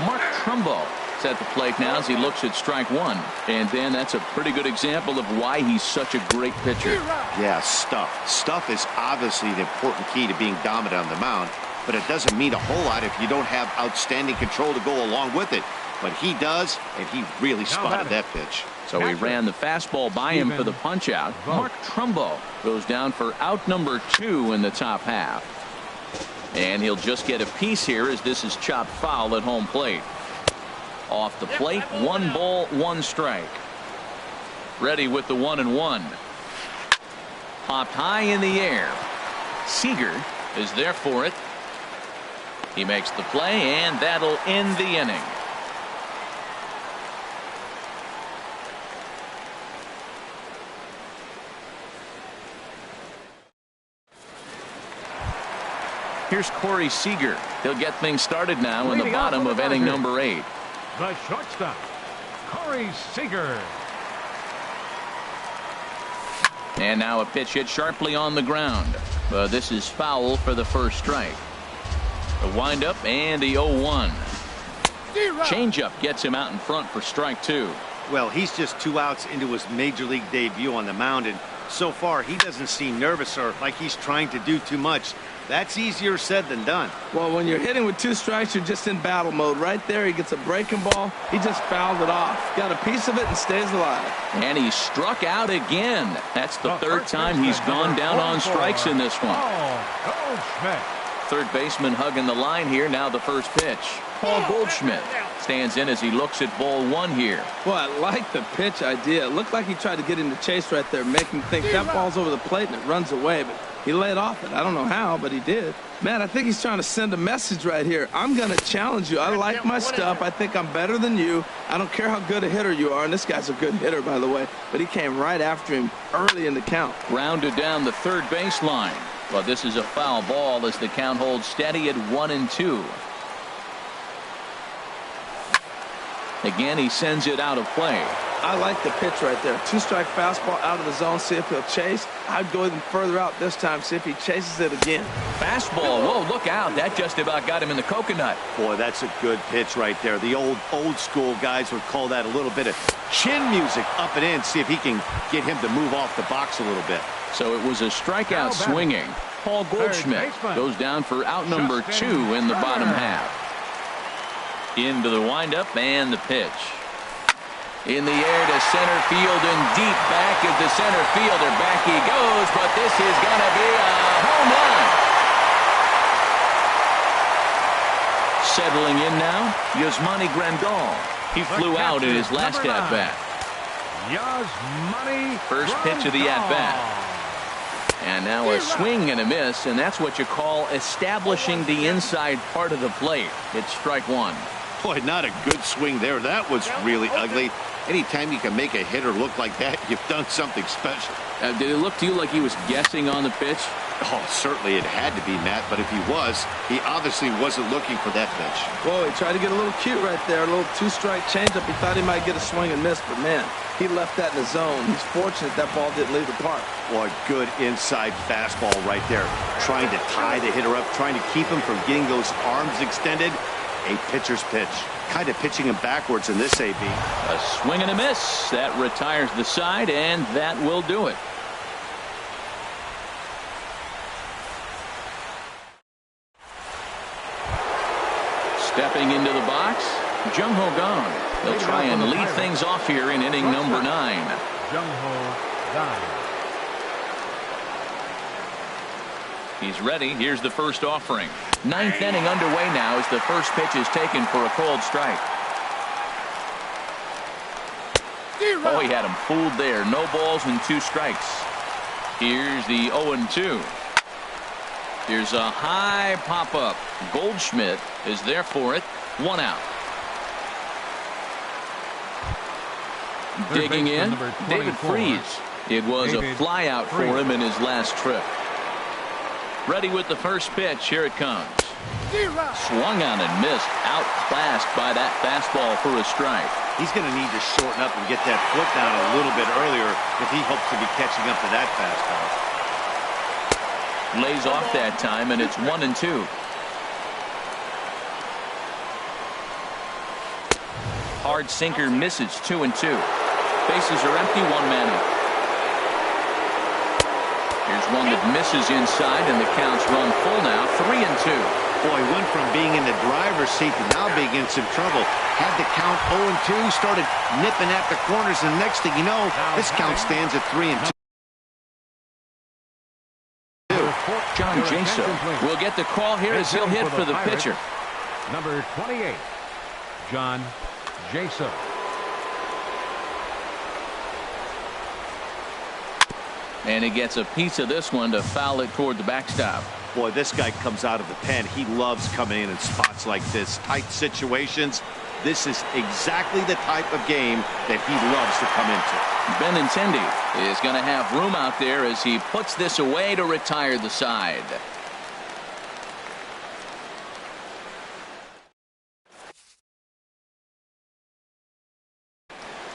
Mark Trumbo is at the plate now as he looks at strike 1. And then that's a pretty good example of why he's such a great pitcher. Yeah, stuff. Stuff is obviously the important key to being dominant on the mound, but it doesn't mean a whole lot if you don't have outstanding control to go along with it. But he does, and he really spotted that pitch. So he ran the fastball by him for the punch out. Mark Trumbo goes down for out number 2 in the top half. And he'll just get a piece here as this is chopped foul at home plate. Off the plate, 1 ball, 1 strike. Ready with the 1-1. Popped high in the air. Seager is there for it. He makes the play, and that'll end the inning. Here's Corey Seager. He'll get things started now in the bottom of inning number 8. The shortstop, Corey Seager. And now a pitch hit sharply on the ground. This is foul for the first strike. The windup and the 0-1. Changeup gets him out in front for strike 2. Well, he's just 2 outs into his major league debut on the mound, and so far he doesn't seem nervous or like he's trying to do too much. That's easier said than done. Well, when you're hitting with 2 strikes, you're just in battle mode. Right there, he gets a breaking ball. He just fouled it off. Got a piece of it and stays alive. And he struck out again. That's the 3rd time he's gone down on strikes in this one. Third baseman hugging the line here. Now the first pitch. Paul Goldschmidt stands in as he looks at ball 1 here. Well, I like the pitch idea. It looked like he tried to get him to chase right there, make him think that ball's over the plate and it runs away, but he laid off it. I don't know how, but he did. Man, I think he's trying to send a message right here. I'm going to challenge you. I like my stuff. I think I'm better than you. I don't care how good a hitter you are, and this guy's a good hitter, by the way, but he came right after him early in the count. Rounded down the third baseline. Well, this is a foul ball as the count holds steady at 1-2. Again, he sends it out of play. I like the pitch right there. 2-strike fastball out of the zone. See if he'll chase. I'd go even further out this time. See if he chases it again. Fastball. Whoa, look out. That just about got him in the coconut. Boy, that's a good pitch right there. The old school guys would call that a little bit of chin music up and in. See if he can get him to move off the box a little bit. So it was a strikeout swinging. Paul Goldschmidt goes down for out number 2 in the bottom half. Into the windup and the pitch. In the air to center field and deep back at the center fielder. Back he goes, but this is going to be a home run. Settling in now, Yasmani Grandal. He flew out in his last at-bat. First pitch of the at-bat. And now a swing and a miss, and that's what you call establishing the inside part of the plate. It's strike 1. Boy, not a good swing there. That was really ugly. Anytime you can make a hitter look like that, you've done something special. Did it look to you like he was guessing on the pitch? Oh, certainly it had to be, Matt, but if he was, he obviously wasn't looking for that pitch. Whoa, he tried to get a little cute right there. A little 2-strike changeup. He thought he might get a swing and miss, but man, he left that in the zone. He's fortunate that ball didn't leave the park. Boy, good inside fastball right there. Trying to tie the hitter up, trying to keep him from getting those arms extended. A pitcher's pitch. Kind of pitching him backwards in this AB. A swing and a miss. That retires the side, and that will do it. Stepping into the box, Jung-Ho Kang. They'll try and lead things off here in inning number 9. Jung-Ho Kang. He's ready. Here's the first offering. 9th inning underway now as the first pitch is taken for a cold strike. Oh, he had him fooled there. No balls and 2 strikes. Here's the 0-2. Here's a high pop-up. Goldschmidt is there for it. 1 out. Digging in, David Freese. It was a flyout for him in his last trip. Ready with the first pitch. Here it comes. Swung on and missed. Outclassed by that fastball for a strike. He's going to need to shorten up and get that foot down a little bit earlier if he hopes to be catching up to that fastball. Lays off that time, and it's 1-2. Hard sinker misses. 2-2. Bases are empty. One man up. Here's one that misses inside, and the count's run full now. 3-2. Boy, went from being in the driver's seat to now being in some trouble. Had the count 0-2, started nipping at the corners, and the next thing you know, this count stands at 3-2. John Jaso will get the call here as he'll hit for the pitcher. Number 28, John Jaso. And he gets a piece of this one to foul it toward the backstop. Boy, this guy comes out of the pen. He loves coming in spots like this. Tight situations. This is exactly the type of game that he loves to come into. Benintendi is going to have room out there as he puts this away to retire the side.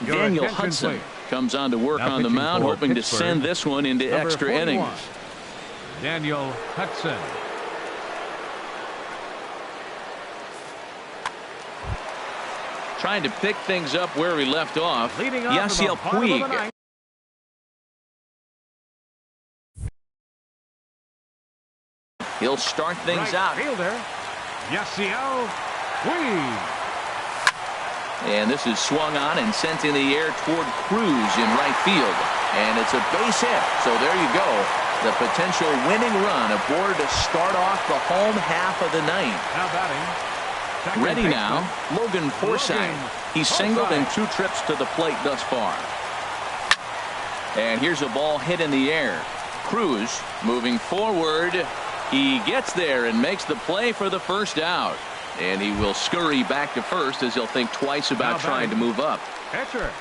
Daniel Hudson comes on to work on the mound, hoping to send this one into extra innings. Daniel Hudson. Trying to pick things up where he left off. Yasiel Puig. He'll start things out. Fielder, Yasiel Puig. And this is swung on and sent in the air toward Cruz in right field. And it's a base hit. So there you go. The potential winning run aboard to start off the home half of the ninth. Now batting. Ready now, Logan Forsythe. He's singled in 2 trips to the plate thus far. And here's a ball hit in the air. Cruz moving forward. He gets there and makes the play for the first out. And he will scurry back to first as he'll think twice about trying to move up. Pitcher.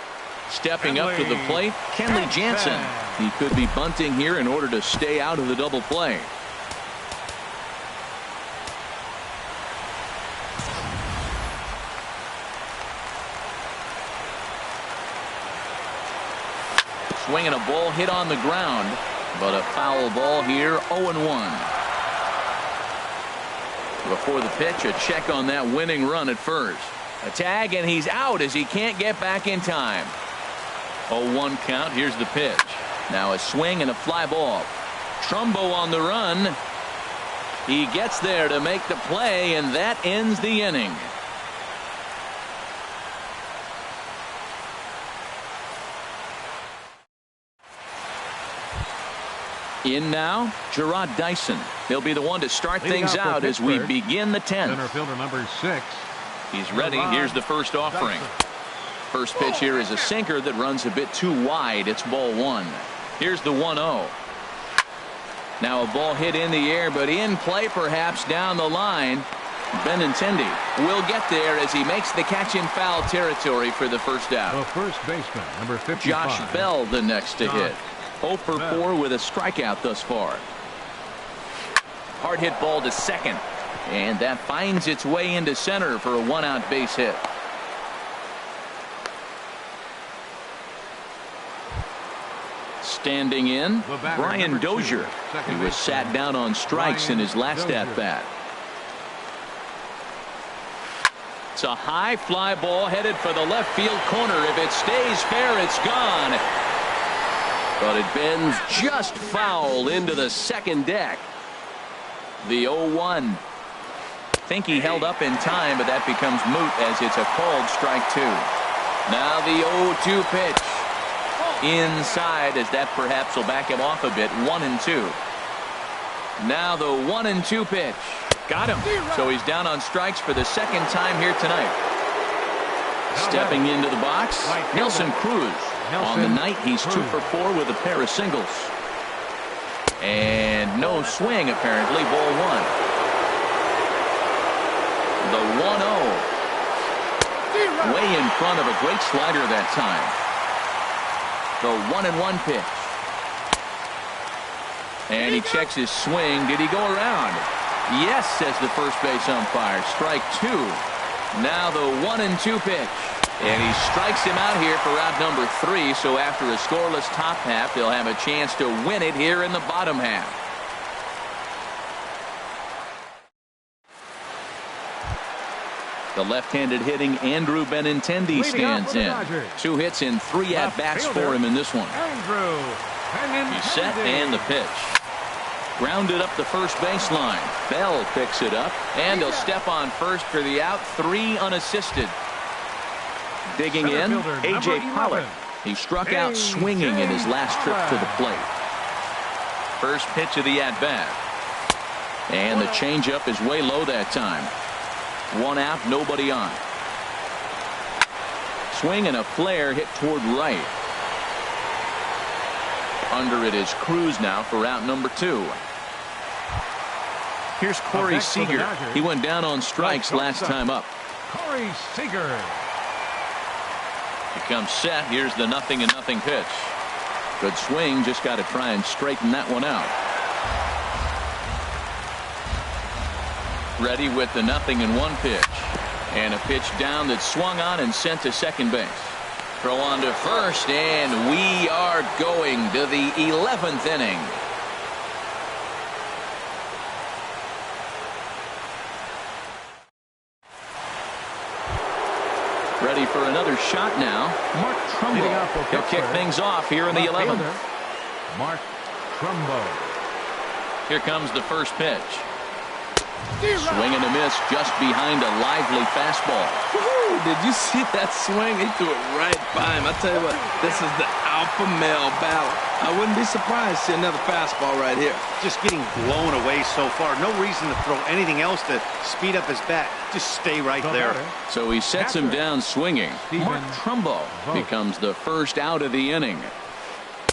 Stepping up to the plate, Kenley Jansen. He could be bunting here in order to stay out of the double play. Swinging a ball hit on the ground, but a foul ball here, 0-1. Before the pitch, a check on that winning run at first. A tag, and he's out as he can't get back in time. 0-1 count. Here's the pitch. Now a swing and a fly ball. Trumbo on the run. He gets there to make the play, and that ends the inning. In now, Gerard Dyson. He'll be the one to start things out as we begin the 10th. Center fielder number 6. He's ready. Here's the first offering. First pitch here is a sinker that runs a bit too wide. It's ball 1. Here's the 1-0. Now a ball hit in the air, but in play perhaps down the line. Benintendi will get there as he makes the catch in foul territory for the first out. The first baseman, number 55. Josh Bell the next to hit. 0 for 4 with a strikeout thus far. Hard hit ball to second. And that finds its way into center for a 1-out base hit. Standing in, Brian Dozier. He was sat down on strikes in his last at-bat. It's a high fly ball headed for the left field corner. If it stays fair, it's gone. But it bends just foul into the second deck. The 0-1. Think he held up in time, but that becomes moot as it's a called strike 2. Now the 0-2 pitch. Inside, as that perhaps will back him off a bit. 1-2. Now the 1-2 pitch. Got him. So he's down on strikes for the second time here tonight. Stepping into the box, Nelson Cruz. On the night, he's 2 for 4 with a pair of singles. And no swing, apparently. Ball 1. The 1-0. Way in front of a great slider that time. The 1-1 pitch. And he checks his swing. Did he go around? Yes, says the first base umpire. Strike two. Now the 1-2 pitch. And he strikes him out here for out number 3. So after a scoreless top half, they'll have a chance to win it here in the bottom half. The left-handed hitting Andrew Benintendi stands in. 2 hits in 3 at-bats for him in this one. He's set and the pitch. Grounded up the first baseline. Bell picks it up, and he'll step on first for the out. 3 unassisted. Digging in, A.J. Pollock. He struck out swinging in his last trip to the plate. First pitch of the at-bat. And the changeup is way low that time. 1 out, nobody on. Swing and a flare hit toward right. Under it is Cruz now for out number 2. Here's Corey Seager. He went down on strikes last time up. Corey Seager. He comes set. Here's the 0-0 pitch. Good swing. Just got to try and straighten that one out. Ready with the 0-1 pitch. And a pitch down that swung on and sent to second base. Throw on to first, and we are going to the 11th inning. Ready for another shot now. Mark Trumbo. He'll kick things off here in the 11th. Mark Trumbo. Here comes the first pitch. Swing and a miss just behind a lively fastball. Woo-hoo, did you see that swing? He threw it right by him. I tell you what, this is the alpha male battle. I wouldn't be surprised to see another fastball right here. Just getting blown away so far. No reason to throw anything else to speed up his bat. Just stay right there. So he sets him down swinging. Mark Trumbo becomes the first out of the inning.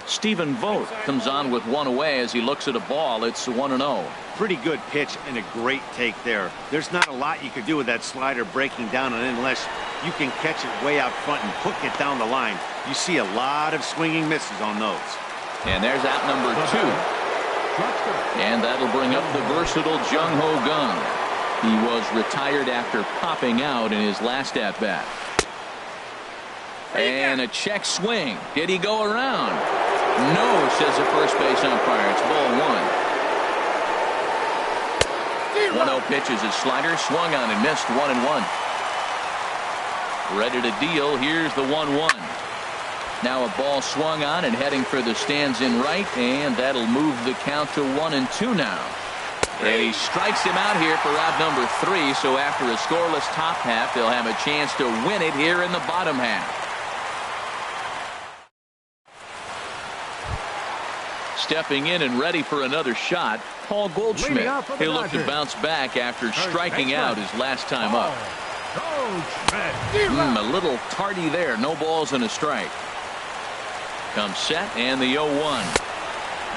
Stephen Vogt comes on with 1 away as he looks at a ball. It's 1-0. Pretty good pitch and a great take there. There's not a lot you could do with that slider breaking down on it unless you can catch it way out front and hook it down the line. You see a lot of swinging misses on those. And there's out number 2. And that'll bring up the versatile Jung Ho Gung. He was retired after popping out in his last at-bat. And a check swing. Did he go around? No, says the first base umpire. It's ball 1. 1-0 pitch is his slider. Swung on and missed. 1-1. Ready to deal. Here's the 1-1. Now a ball swung on and heading for the stands in right. And that'll move the count to 1-2 now. And he strikes him out here for out number 3. So after a scoreless top half, they'll have a chance to win it here in the bottom half. Stepping in and ready for another shot, Paul Goldschmidt. He'll look to bounce back after striking out his last time up. A little tardy there. No balls and a strike. Comes set and the 0-1.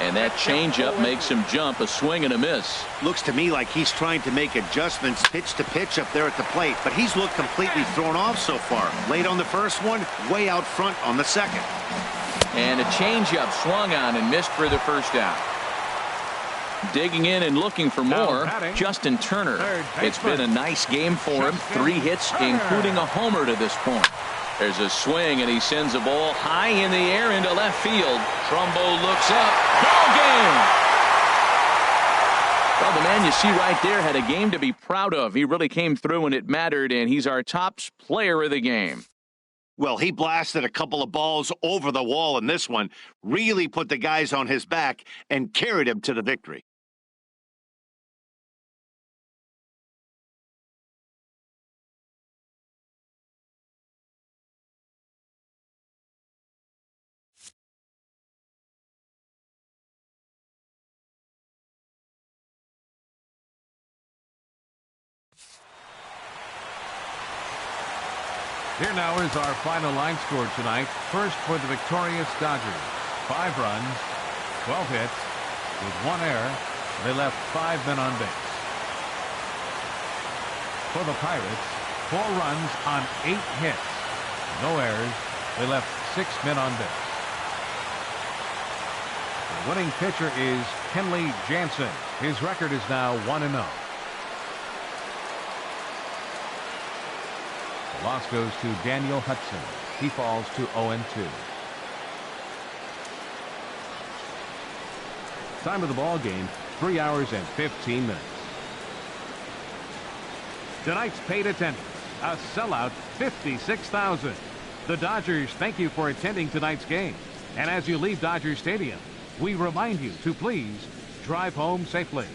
And that changeup makes him jump. A swing and a miss. Looks to me like he's trying to make adjustments pitch to pitch up there at the plate, but he's looked completely thrown off so far. Late on the first one, way out front on the second. And a changeup swung on and missed for the first out. Digging in and looking for more, Justin Turner. It's been a nice game for him. 3 hits, including a homer to this point. There's a swing, and he sends a ball high in the air into left field. Trumbo looks up. Ball game! Well, the man you see right there had a game to be proud of. He really came through when it mattered, and he's our top player of the game. Well, he blasted a couple of balls over the wall in this one, really put the guys on his back and carried him to the victory. Here now is our final line score tonight. First for the victorious Dodgers. 5 runs, 12 hits, with 1 error. They left 5 men on base. For the Pirates, 4 runs on 8 hits. No errors. They left 6 men on base. The winning pitcher is Kenley Jansen. His record is now 1-0. The loss goes to Daniel Hudson. He falls to 0-2. Time of the ball game, 3 hours and 15 minutes. Tonight's paid attendance, a sellout 56,000. The Dodgers thank you for attending tonight's game. And as you leave Dodger Stadium, we remind you to please drive home safely.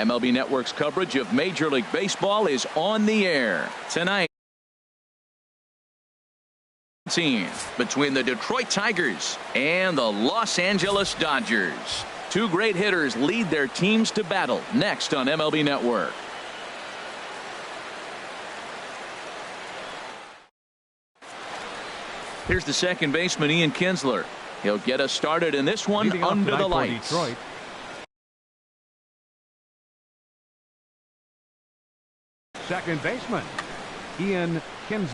MLB Network's coverage of Major League Baseball is on the air tonight. Team between the Detroit Tigers and the Los Angeles Dodgers. Two great hitters lead their teams to battle next on MLB Network. Here's the second baseman, Ian Kinsler. He'll get us started in this one under the lights. Detroit. Second baseman, Ian Kinsler.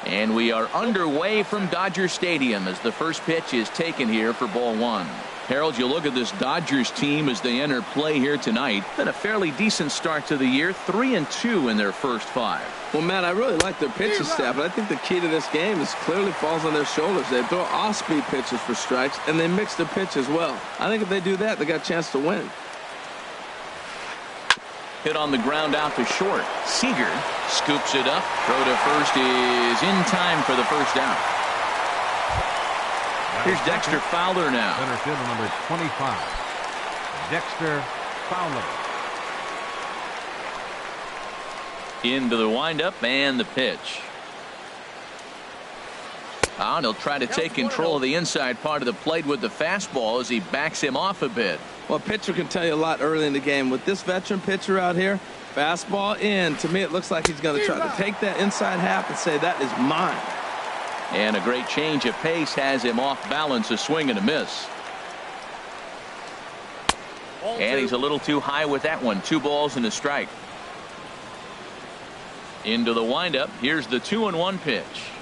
And we are underway from Dodger Stadium as the first pitch is taken here for ball one. Harold, you look at this Dodgers team as they enter play here tonight. Been a fairly decent start to the year, 3-2 in their first 5. Well, Matt, I really like their pitching staff, but I think the key to this game is clearly falls on their shoulders. They throw off-speed pitches for strikes, and they mix their pitch as well. I think if they do that, they got a chance to win. Hit on the ground out to short. Seager scoops it up. Throw to first is in time for the first out. Here's Dexter Fowler now. Center fielder number 25, Dexter Fowler. Into the windup and the pitch. And he'll try to take control of the inside part of the plate with the fastball as he backs him off a bit. Well, a pitcher can tell you a lot early in the game. With this veteran pitcher out here, fastball in. To me, it looks like he's going to try to take that inside half and say, that is mine. And a great change of pace has him off balance, a swing and a miss. And he's a little too high with that one. 2 balls and a strike. Into the windup. Here's the 2-1 pitch.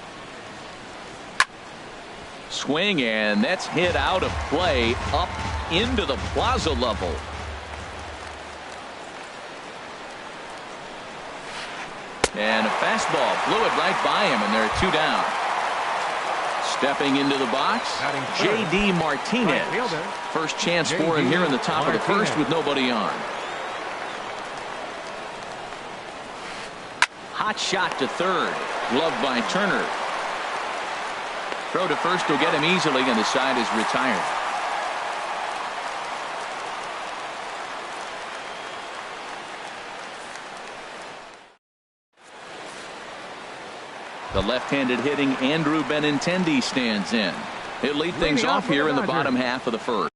Swing, and that's hit out of play up into the plaza level. And a fastball blew it right by him, and there are 2 down. Stepping into the box, J.D. Martinez. First chance for him here in the top of the first with nobody on. Hot shot to third. Gloved by Turner. Throw to first will get him easily, and the side is retired. The left-handed hitting Andrew Benintendi stands in. He'll lead things off here in the bottom half of the first.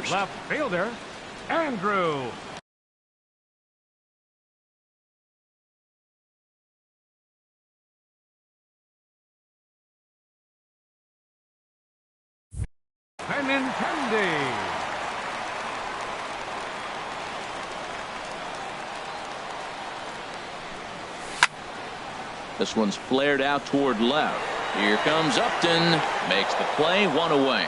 Left fielder, Andrew. Benintendi. This one's flared out toward left. Here comes Upton. Makes the play, 1 away.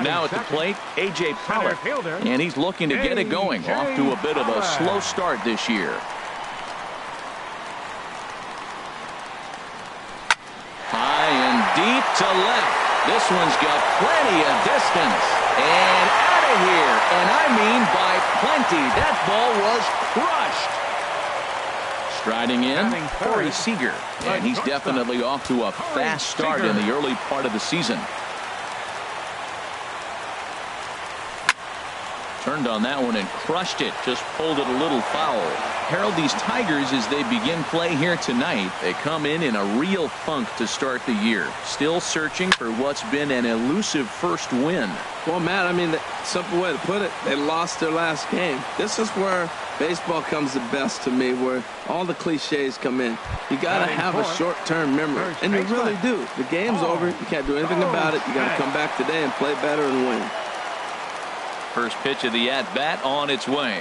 Now at the plate, A.J. Pollock, and he's looking to get it going. Off to a bit of a slow start this year. High and deep to left. This one's got plenty of distance. And out of here. And I mean by plenty. That ball was crushed. Striding in, Corey Seager. And he's definitely off to a fast start in the early part of the season. Turned on that one and crushed it. Just pulled it a little foul. Harold, these Tigers, as they begin play here tonight, they come in a real funk to start the year. Still searching for what's been an elusive first win. Well, Matt, I mean, the simple way to put it, they lost their last game. This is where baseball comes the best to me, where all the cliches come in. You got to have a short-term memory, and you really do. The game's over. You can't do anything about it. You got to come back today and play better and win. First pitch of the at-bat on its way.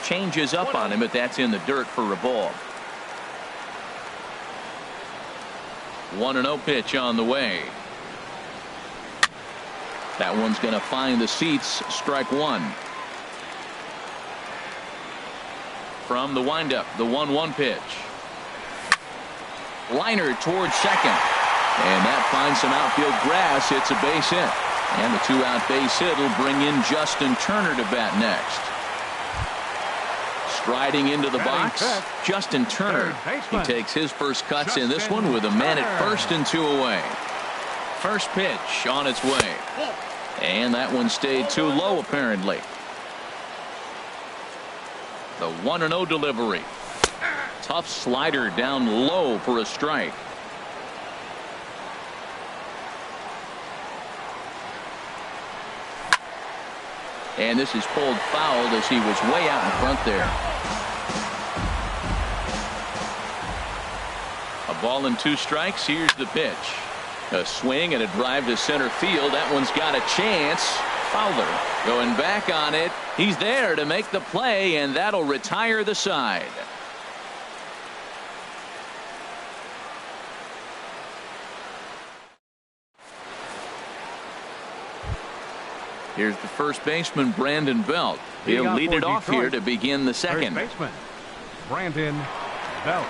Changes up on him, but that's in the dirt for a ball. 1-0 pitch on the way. That one's going to find the seats. Strike one. From the windup, the 1-1 pitch. Liner towards second. And that finds some outfield grass. It's a base hit. And the two-out base hit will bring in Justin Turner to bat next. Striding into the box, Justin Turner. He takes his first cuts in this one with a man at first and 2 away. First pitch on its way. And that one stayed too low, apparently. The 1-0 delivery. Tough slider down low for a strike. And this is pulled fouled as he was way out in front there. A ball and 2 strikes. Here's the pitch. A swing and a drive to center field. That one's got a chance. Fowler going back on it. He's there to make the play, and that'll retire the side. Here's the first baseman, Brandon Belt. He'll lead it off here to begin the second. First baseman, Brandon Belt.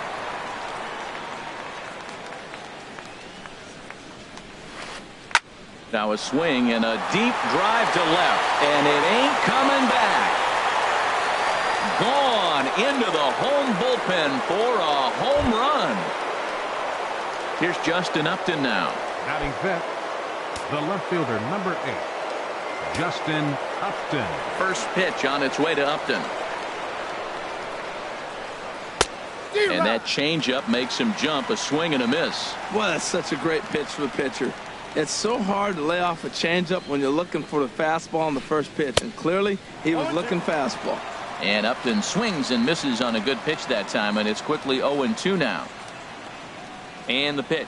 Now a swing and a deep drive to left, and it ain't coming back. Gone into the home bullpen for a home run. Here's Justin Upton now. Batting fifth, the left fielder, number 8. Justin Upton. First pitch on its way to Upton. And that changeup makes him jump. A swing and a miss. Well, that's such a great pitch for the pitcher. It's so hard to lay off a changeup when you're looking for the fastball on the first pitch. And clearly, he was looking fastball. And Upton swings and misses on a good pitch that time. And it's quickly 0-2 now. And the pitch.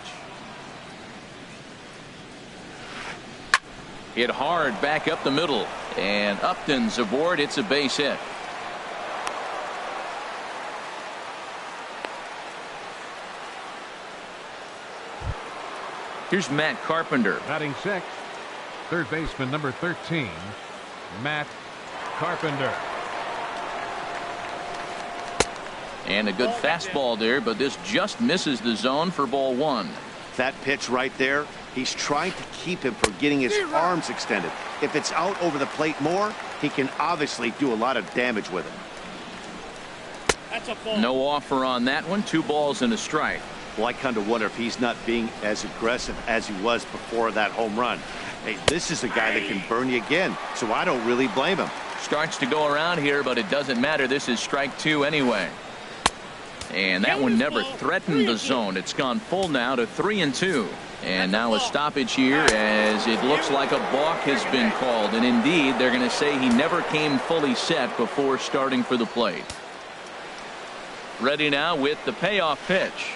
Hit hard back up the middle, and Upton's aboard. It's a base hit. Here's Matt Carpenter. Batting sixth, third baseman number 13, Matt Carpenter. And a good fastball there, but this just misses the zone for ball one. That pitch right there, he's trying to keep him from getting his arms extended. If it's out over the plate more, he can obviously do a lot of damage with it. That's a ball. No offer on that one. 2 balls and a strike. Well, I kind of wonder if he's not being as aggressive as he was before that home run. Hey, this is a guy that can burn you again, so I don't really blame him. Starts to go around here, but it doesn't matter. This is strike 2 anyway. And that one never threatened the zone. It's gone full now to 3-2. And now a stoppage here as it looks like a balk has been called. And indeed, they're going to say he never came fully set before starting for the plate. Ready now with the payoff pitch.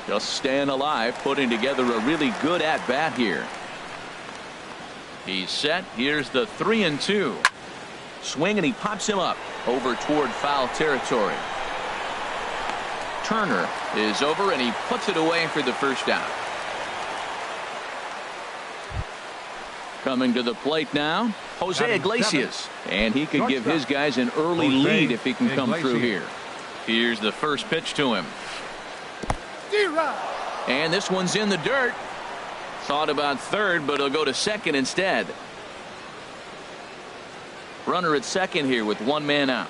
Just staying alive, putting together a really good at-bat here. He's set. Here's the 3-2. Swing, and he pops him up over toward foul territory. Turner is over, and he puts it away for the first out. Coming to the plate now, Jose Iglesias. And he could give his guys an early lead if he can come through here. Here's the first pitch to him. And this one's in the dirt. Thought about third, but he'll go to second instead. Runner at second here with 1 man out.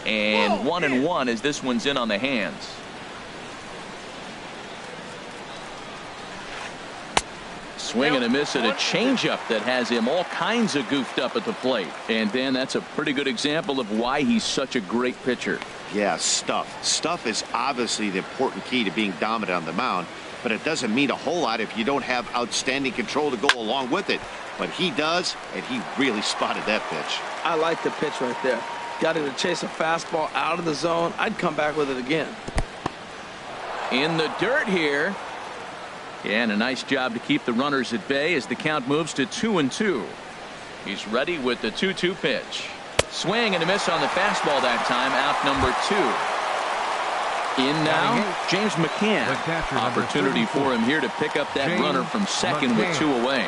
And 1-1 as this one's in on the hands. Swing and a miss at a changeup that has him all kinds of goofed up at the plate. And Dan, that's a pretty good example of why he's such a great pitcher. Yeah, stuff. Stuff is obviously the important key to being dominant on the mound, but it doesn't mean a whole lot if you don't have outstanding control to go along with it. But he does, and he really spotted that pitch. I like the pitch right there. Got him to chase a fastball out of the zone. I'd come back with it again. In the dirt here. And a nice job to keep the runners at bay as the count moves to 2-2. He's ready with the 2-2 pitch. Swing and a miss on the fastball that time. Out number 2. In now, James McCann. Opportunity for him here to pick up that runner from second with 2 away.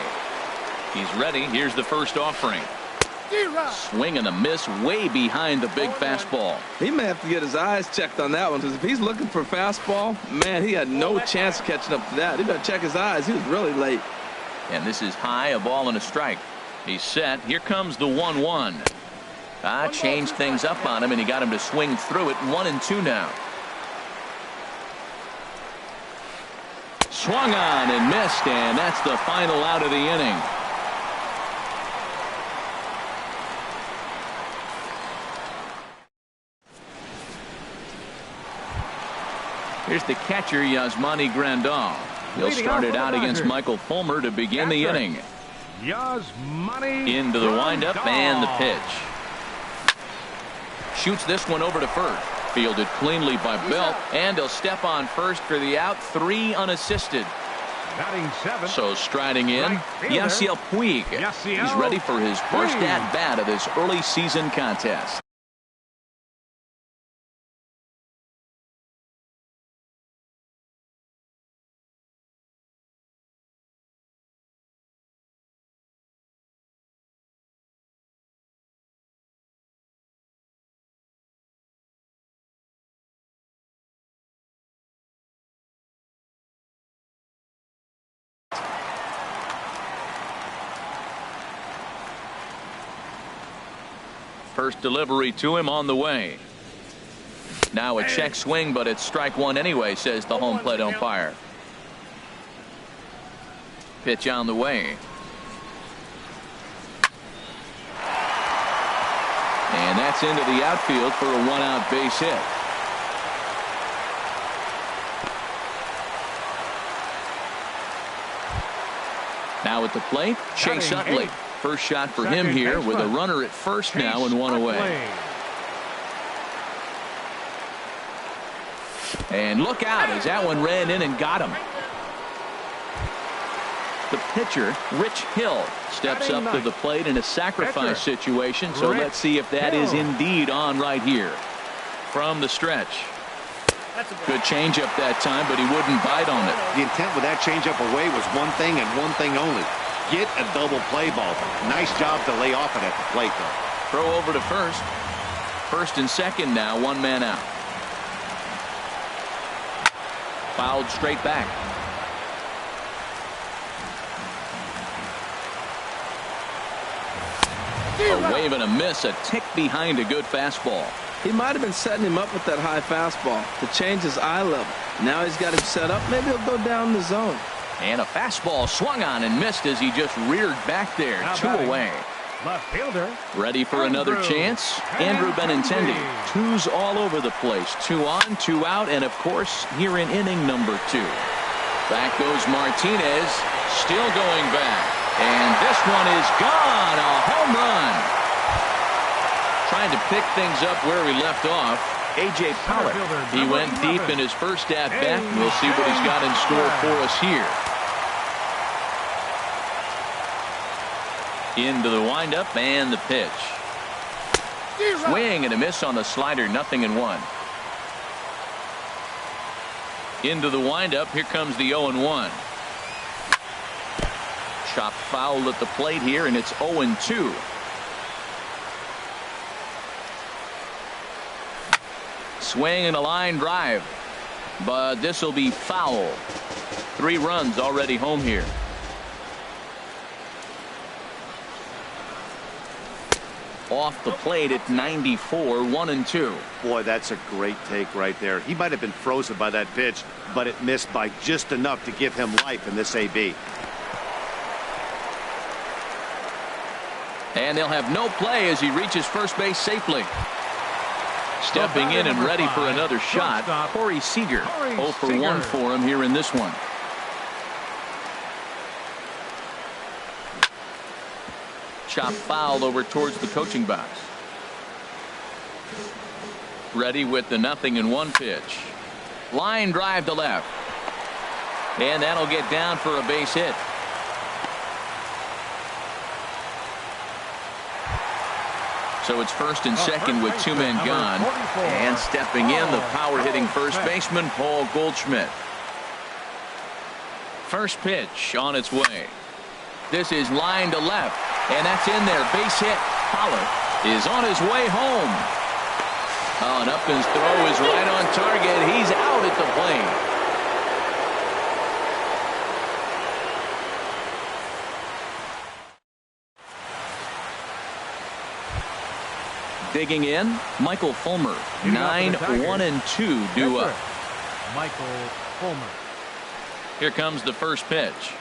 He's ready. Here's the first offering. Swing and a miss way behind the big fastball. He may have to get his eyes checked on that one, because if he's looking for a fastball, man, he had no chance of catching up to that. He better check his eyes. He was really late. And this is high, a ball and a strike. He's set. Here comes the 1-1. Changed things up on him, and he got him to swing through it. 1-2 now. Swung on and missed, and that's the final out of the inning. Here's the catcher, Yasmani Grandal. He'll start it out against Michael Fulmer to begin the inning. Into the windup and the pitch. Shoots this one over to first. Fielded cleanly by Belt, and he'll step on first for the out. 3 unassisted. So striding in, Yasiel Puig. He's ready for his first at-bat of this early season contest. First delivery to him on the way. Now a check swing, but it's strike 1 anyway, says the home plate umpire. Pitch on the way. And that's into the outfield for a 1-out base hit. Now at the plate, Chase Utley. First shot for him here with a runner at first now and 1 away. And look out as that one ran in and got him. The pitcher, Rich Hill, steps up to the plate in a sacrifice situation. So let's see if that is indeed on right here. From the stretch. Good changeup that time, but he wouldn't bite on it. The intent with that changeup away was one thing and one thing only. Get a double play ball. Nice job to lay off it at the plate, though. Throw over to first. First and second now, 1 man out. Fouled straight back. A wave and a miss, a tick behind a good fastball. He might have been setting him up with that high fastball to change his eye level. Now he's got him set up. Maybe he'll go down the zone. And a fastball swung on and missed as he just reared back there. 2 away. Left fielder. Ready for another chance. Andrew Benintendi. 2s all over the place. 2 on, 2 out, and of course here in inning number 2. Back goes Martinez. Still going back. And this one is gone. A home run. Trying to pick things up where we left off. A.J. Pollock. He went deep in his first at-bat. We'll see what he's got in store for us here. Into the windup and the pitch. Swing and a miss on the slider. 0-1. Into the windup. Here comes the 0-1. Chopped foul at the plate here, and it's 0-2. Swing and a line drive, but this will be foul. 3 runs already home here. Off the plate at 94, 1-2. Boy, that's a great take right there. He might have been frozen by that pitch, but it missed by just enough to give him life in this AB. And they'll have no play as he reaches first base safely. Stepping in and ready for another shot, Corey Seager. 0 for 1 for him here in this one. Chop foul over towards the coaching box. Ready with the 0-1 pitch. Line drive to left. And that'll get down for a base hit. So it's first and second with 2 men gone. And stepping in, the power-hitting first baseman, Paul Goldschmidt. First pitch on its way. This is line to left. And that's in there. Base hit. Pollard is on his way home. Oh, and Upton's throw is right on target. He's out at the plate. Digging in, Michael Fulmer. 9-1-2 due up. Michael Fulmer. Here comes the first pitch.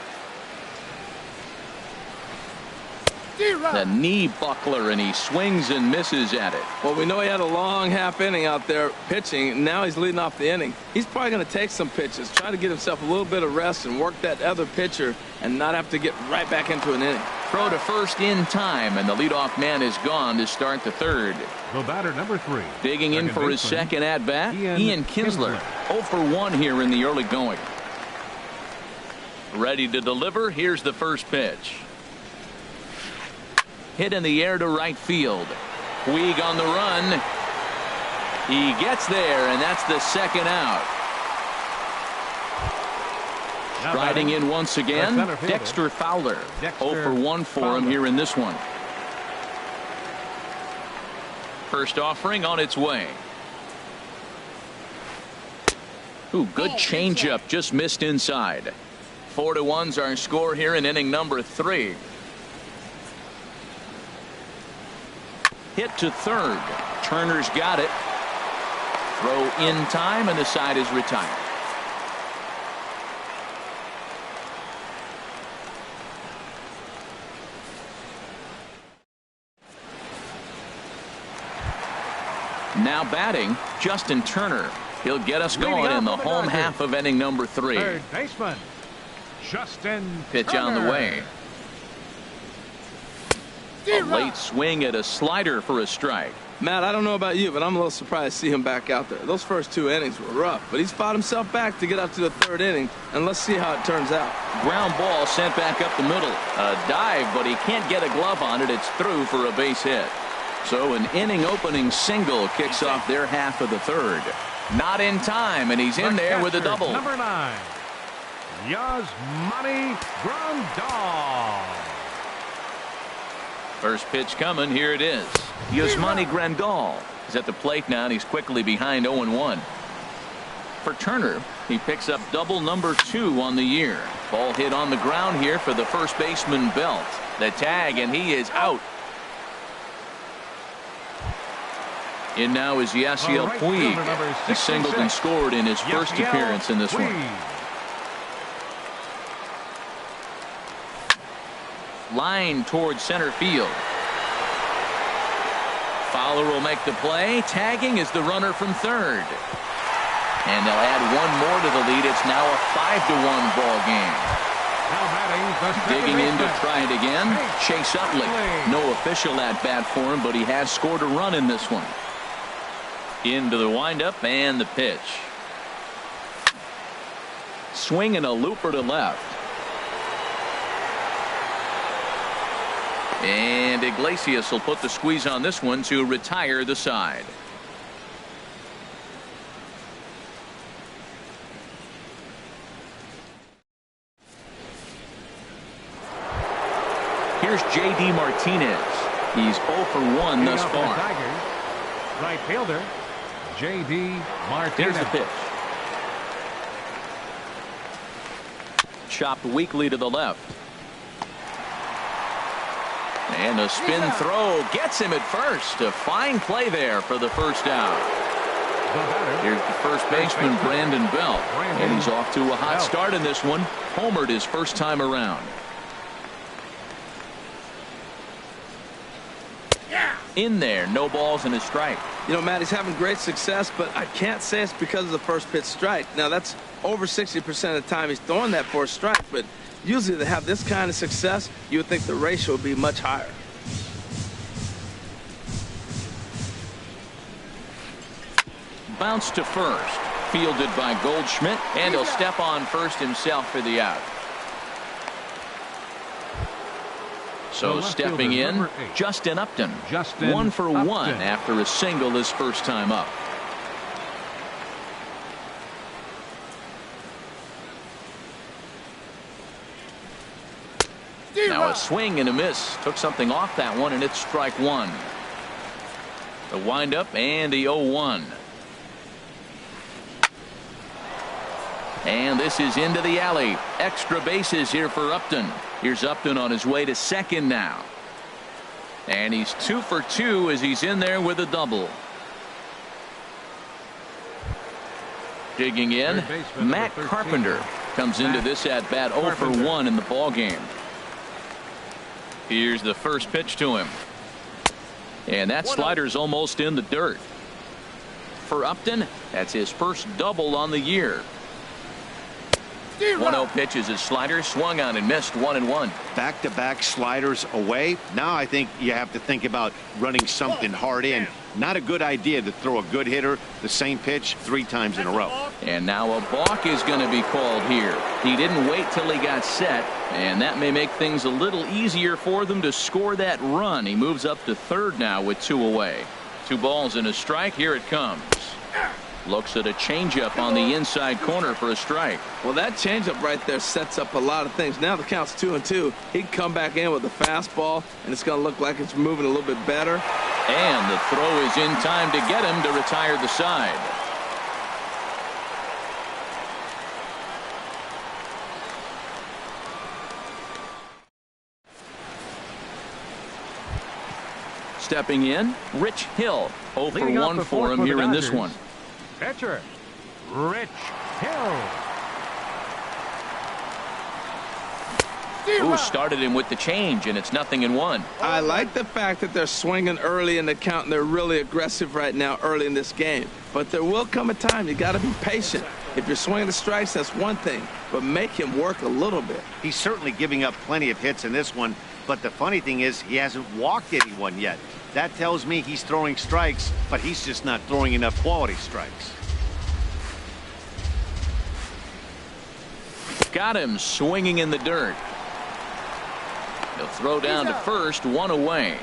The knee buckler, and he swings and misses at it. Well, we know he had a long half inning out there pitching. Now he's leading off the inning. He's probably going to take some pitches, try to get himself a little bit of rest and work that other pitcher and not have to get right back into an inning. Throw to first in time, and the leadoff man is gone to start the third. The batter, number 3. Digging in for his second at-bat, Ian Kinsler. 0 for 1 here in the early going. Ready to deliver. Here's the first pitch. Hit in the air to right field. Puig on the run. He gets there, and that's the second out. Riding in once again, Dexter Fowler. 0 for 1 for him here in this one. First offering on its way. Ooh, good changeup, just missed inside. 4-1's our score here in inning number 3. Hit to third. Turner's got it. Throw in time, and the side is retired. Now batting, Justin Turner. He'll get us going in the home half of inning number 3. Third baseman, Justin Pitch Turner. on the way. A late swing at a slider for a strike. Matt, I don't know about you, but I'm a little surprised to see him back out there. Those first 2 innings were rough, but he's fought himself back to get up to the 3rd inning, and let's see how it turns out. Ground ball sent back up the middle. A dive, but he can't get a glove on it. It's through for a base hit. So an inning opening single kicks off their half of the 3rd. Not in time, and he's in there with a double. Number 9, Yasmani Grandal. First pitch coming. Here it is. Yasmani Grandal is at the plate now, and he's quickly behind 0-1. For Turner, he picks up double number 2 on the year. Ball hit on the ground here for the first baseman Belt. The tag, and he is out. In now is Yasiel Puig. He singled and scored in his first appearance in this one. Line towards center field. Fowler will make the play. Tagging is the runner from third. And they'll add one more to the lead. It's now a 5-1 ball game. Digging in to try it again, Chase Utley. No official at bat for him, but he has scored a run in this one. Into the windup and the pitch. Swing and a looper to left. And Iglesias will put the squeeze on this one to retire the side. Here's J.D. Martinez. He's 0 for 1 thus far. Right fielder, J.D. Martinez. Here's the pitch. Chopped weakly to the left. And a spin throw gets him at first. A fine play there for the first out. Here's the first baseman, Brandon Belt. And he's off to a hot start in this one. Homered his first time around. In there, no balls and a strike. You know, Matt, he's having great success, but I can't say it's because of the first pitch strike. Now, that's over 60% of the time he's throwing that for a strike, but usually to have this kind of success, you would think the ratio would be much higher. Bounce to first. Fielded by Goldschmidt, and he'll step on first himself for the out. So stepping in, Justin Upton. 1 for 1 after a single his first time up. Now a swing and a miss. Took something off that one, and it's strike one. The windup and the 0-1. And this is into the alley. Extra bases here for Upton. Here's Upton on his way to second now. And he's 2 for 2 as he's in there with a double. Digging in, Matt Carpenter comes into this at bat 0 for 1 in the ball game. Here's the first pitch to him. And that slider's almost in the dirt. For Upton, that's his first double on the year. 1-0 pitch is his slider, swung on and missed, 1-1. Back-to-back sliders away. Now I think you have to think about running something hard in. Not a good idea to throw a good hitter the same pitch 3 times in a row. And now a balk is going to be called here. He didn't wait till he got set, and that may make things a little easier for them to score that run. He moves up to third now with 2 away. 2 balls and a strike. Here it comes. Looks at a changeup on the inside corner for a strike. Well, that changeup right there sets up a lot of things. Now the count's 2-2. He can come back in with a fastball, and it's going to look like it's moving a little bit better. And the throw is in time to get him to retire the side. Stepping in, Rich Hill. 0 for 1 for him here in this one. Pitcher, Rich Hill. Who started him with the change, and it's 0-1. I like the fact that they're swinging early in the count, and they're really aggressive right now early in this game. But there will come a time you got to be patient. If you're swinging the strikes, that's one thing, but make him work a little bit. He's certainly giving up plenty of hits in this one, but the funny thing is he hasn't walked anyone yet. That tells me he's throwing strikes, but he's just not throwing enough quality strikes. Got him swinging in the dirt. He'll throw down to first, 1 away.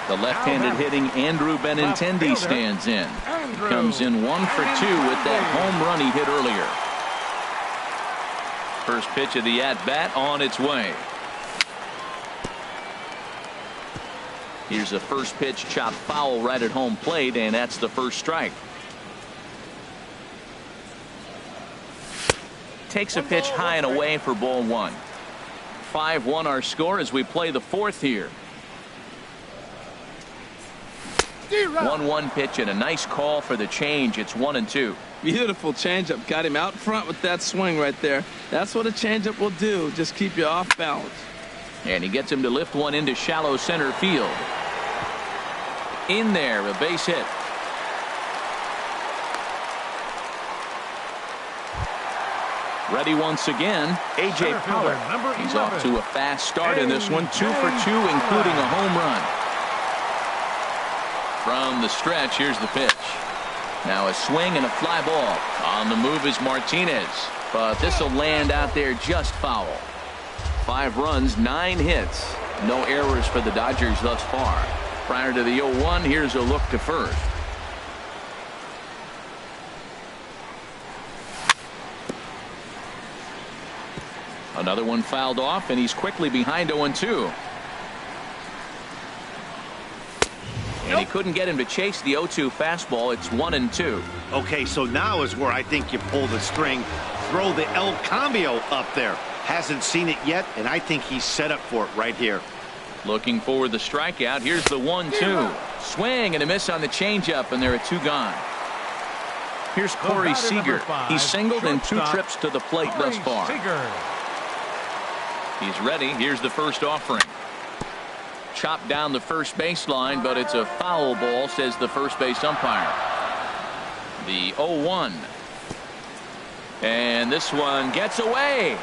The left-handed hitting Andrew Benintendi stands in. He comes in 1 for 2 with that home run he hit earlier. First pitch of the at-bat on its way. Here's a first pitch chopped foul right at home plate, and that's the first strike. Takes a pitch high and away for ball 1. 5-1 our score as we play the 4th here. 1-1 pitch and a nice call for the change. It's 1-2. Beautiful changeup. Got him out front with that swing right there. That's what a changeup will do. Just keep you off balance. And he gets him to lift one into shallow center field. In there, a base hit. Ready once again, A.J. Pollard. He's off to a fast start in this one, 2 for 2, including a home run. From the stretch, here's the pitch. Now a swing and a fly ball. On the move is Martinez, but this will land out there just foul. 5 runs, 9 hits. No errors for the Dodgers thus far. Prior to the 0-1, here's a look to first. Another one fouled off, and he's quickly behind 0-2. And he couldn't get him to chase the 0-2 fastball. It's 1-2. Okay, so now is where I think you pull the string. Throw the El Cambio up there. Hasn't seen it yet, and I think he's set up for it right here. Looking for the strikeout. Here's the 1-2. Swing and a miss on the changeup, and there are 2 gone. Here's Corey Seager. He's singled in 2 trips to the plate thus far. He's ready. Here's the first offering. chopped down the first baseline, but it's a foul ball, says the first base umpire. The 0-1. And this one gets away.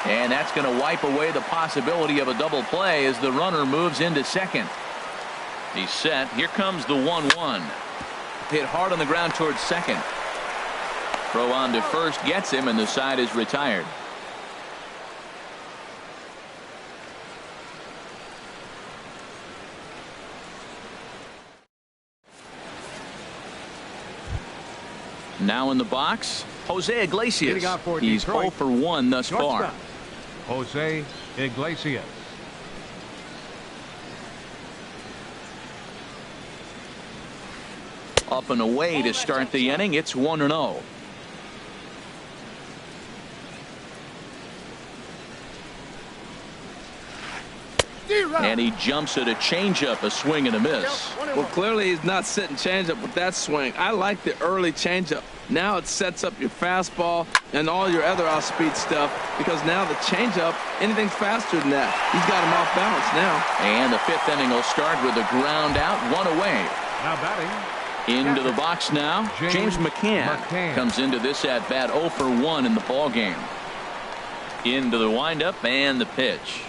And that's going to wipe away the possibility of a double play as the runner moves into second. He's set. Here comes the 1-1. Hit hard on the ground towards second. Throw on to first gets him, and the side is retired. Now in the box, Jose Iglesias. He's 0 for 1 thus far. Jose Iglesias. Up and away to start the inning. It's 1-0. And he jumps at a changeup, a swing and a miss. Well, clearly he's not sitting changeup with that swing. I like the early changeup. Now it sets up your fastball and all your other off-speed stuff, because now the changeup, anything's faster than that. He's got him off balance now. And the fifth inning will start with a ground out, one away. Now batting. Into the box now, James McCann comes into this at bat 0 for 1 in the ball game. Into the windup and the pitch.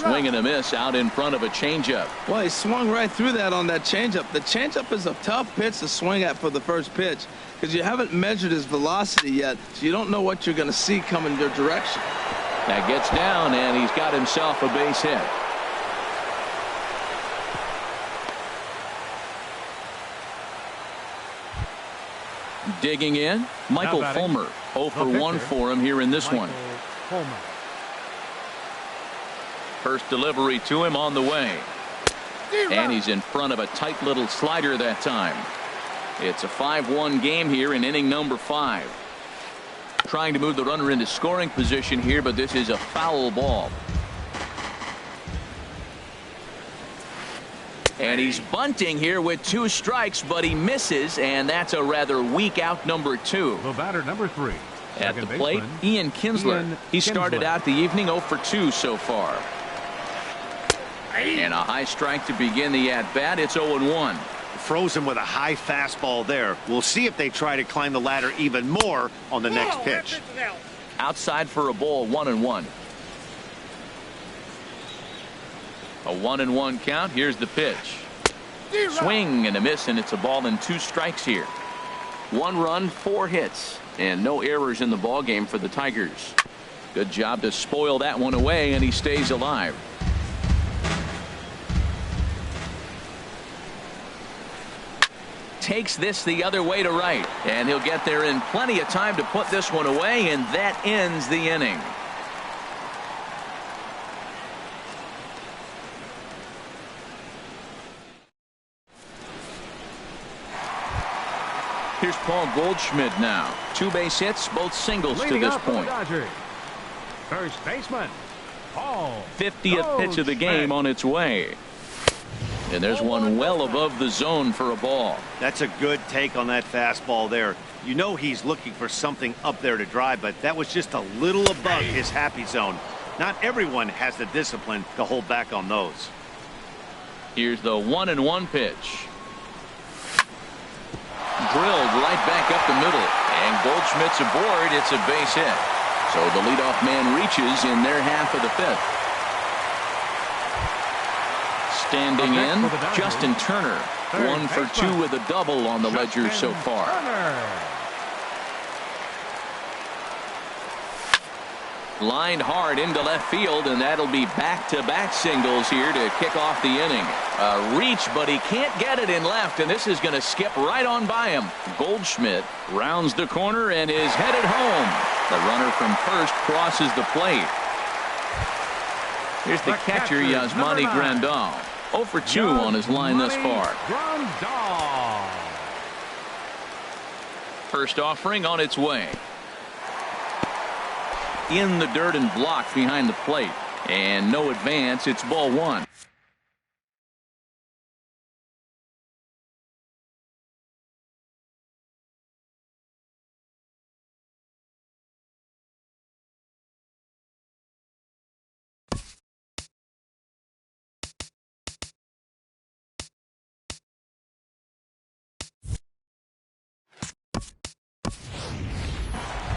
Swing and a miss out in front of a changeup. Well, he swung right through that on that changeup. The changeup is a tough pitch to swing at for the first pitch, because you haven't measured his velocity yet, so you don't know what you're going to see coming your direction. That gets down, and he's got himself a base hit. Digging in, Michael Fulmer. 0 for 1 for him here in this one. First delivery to him on the way. And he's in front of a tight little slider that time. It's a 5-1 game here in inning number 5. Trying to move the runner into scoring position here, but this is a foul ball. And he's bunting here with 2 strikes, but he misses, and that's a rather weak out, number 2. The batter, number 3. At the plate, Ian Kinsler. He started out the evening 0 for 2 so far. And a high strike to begin the at-bat. It's 0-1. Frozen with a high fastball there. We'll see if they try to climb the ladder even more on the next pitch. Outside for a ball, 1-1. A 1-1 count. Here's the pitch. Swing and a miss, and it's a ball and 2 strikes here. 1 run, 4 hits, and no errors in the ball game for the Tigers. Good job to spoil that one away, and he stays alive. Takes this the other way to right, and he'll get there in plenty of time to put this one away, and that ends the inning. Here's Paul Goldschmidt now. 2 base hits, both singles to this point. First baseman, Paul 50th pitch of the game on its way. And there's one well above the zone for a ball. That's a good take on that fastball there. You know he's looking for something up there to drive, but that was just a little above his happy zone. Not everyone has the discipline to hold back on those. Here's the 1-1 pitch. Drilled right back up the middle, and Goldschmidt's aboard. It's a base hit. So the leadoff man reaches in their half of the 5th. Standing in, Justin Turner. 1 for 2 with a double on the ledger so far. Lined hard into left field, and that'll be back-to-back singles here to kick off the inning. A reach, but he can't get it in left, and this is going to skip right on by him. Goldschmidt rounds the corner and is headed home. The runner from first crosses the plate. Here's the catcher, Yasmani Grandal. 0 for 2 on his line thus far. First offering on its way. In the dirt and blocked behind the plate. And no advance. It's ball 1.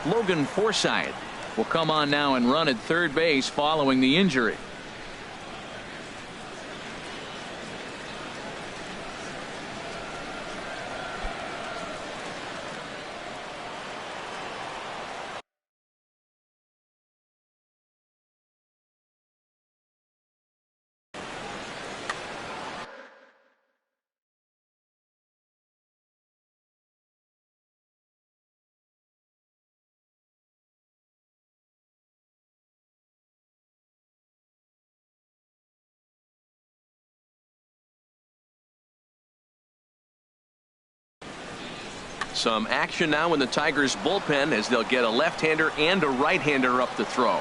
Logan Forsythe will come on now and run at third base following the injury. Some action now in the Tigers bullpen as they'll get a left-hander and a right-hander up to throw.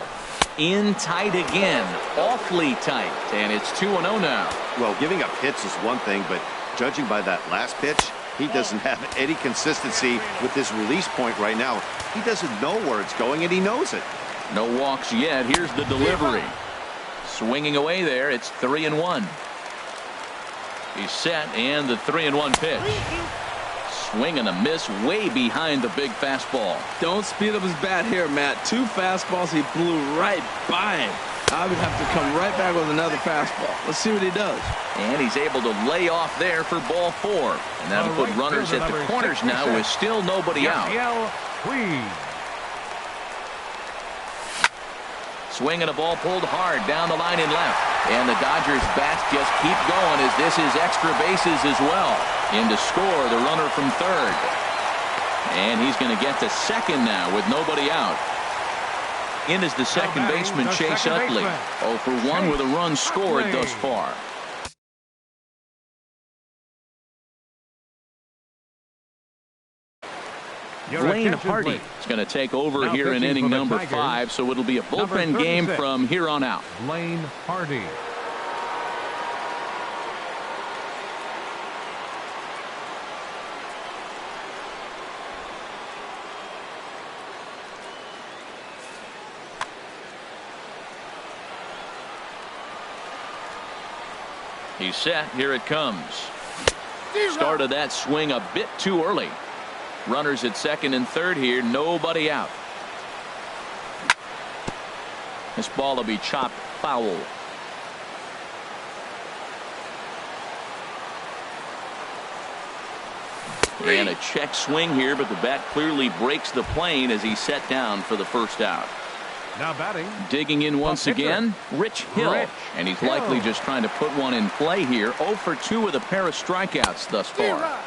In tight again, awfully tight, and it's 2-0 now. Well, giving up hits is one thing, but judging by that last pitch, he doesn't have any consistency with his release point right now. He doesn't know where it's going, and he knows it. No walks yet. Here's the delivery. Swinging away there, it's 3-1. He's set, and the 3-1 pitch. Swing and a miss way behind the big fastball. Don't speed up his bat here, Matt. 2 fastballs, he blew right by him. I would have to come right back with another fastball. Let's see what he does. And he's able to lay off there for ball 4. And that'll put runners at the corners now with still nobody out. Swing and a ball pulled hard down the line and left. And the Dodgers bats just keep going as this is extra bases as well. In to score the runner from third. And he's going to get to second now with nobody out. In is the second baseman, Chase Utley. 0 for 1 with a run scored thus far. Blaine Hardy is going to take over here in inning number 5, so it'll be a bullpen game from here on out. Blaine Hardy. He's set. Here it comes. Started that swing a bit too early. Runners at second and third here. Nobody out. This ball will be chopped foul. And a check swing here, but the bat clearly breaks the plane as he's set down for the first out. Now batting. Digging in once again, Rich Hill. And he's likely just trying to put one in play here. 0 for 2 with a pair of strikeouts thus far.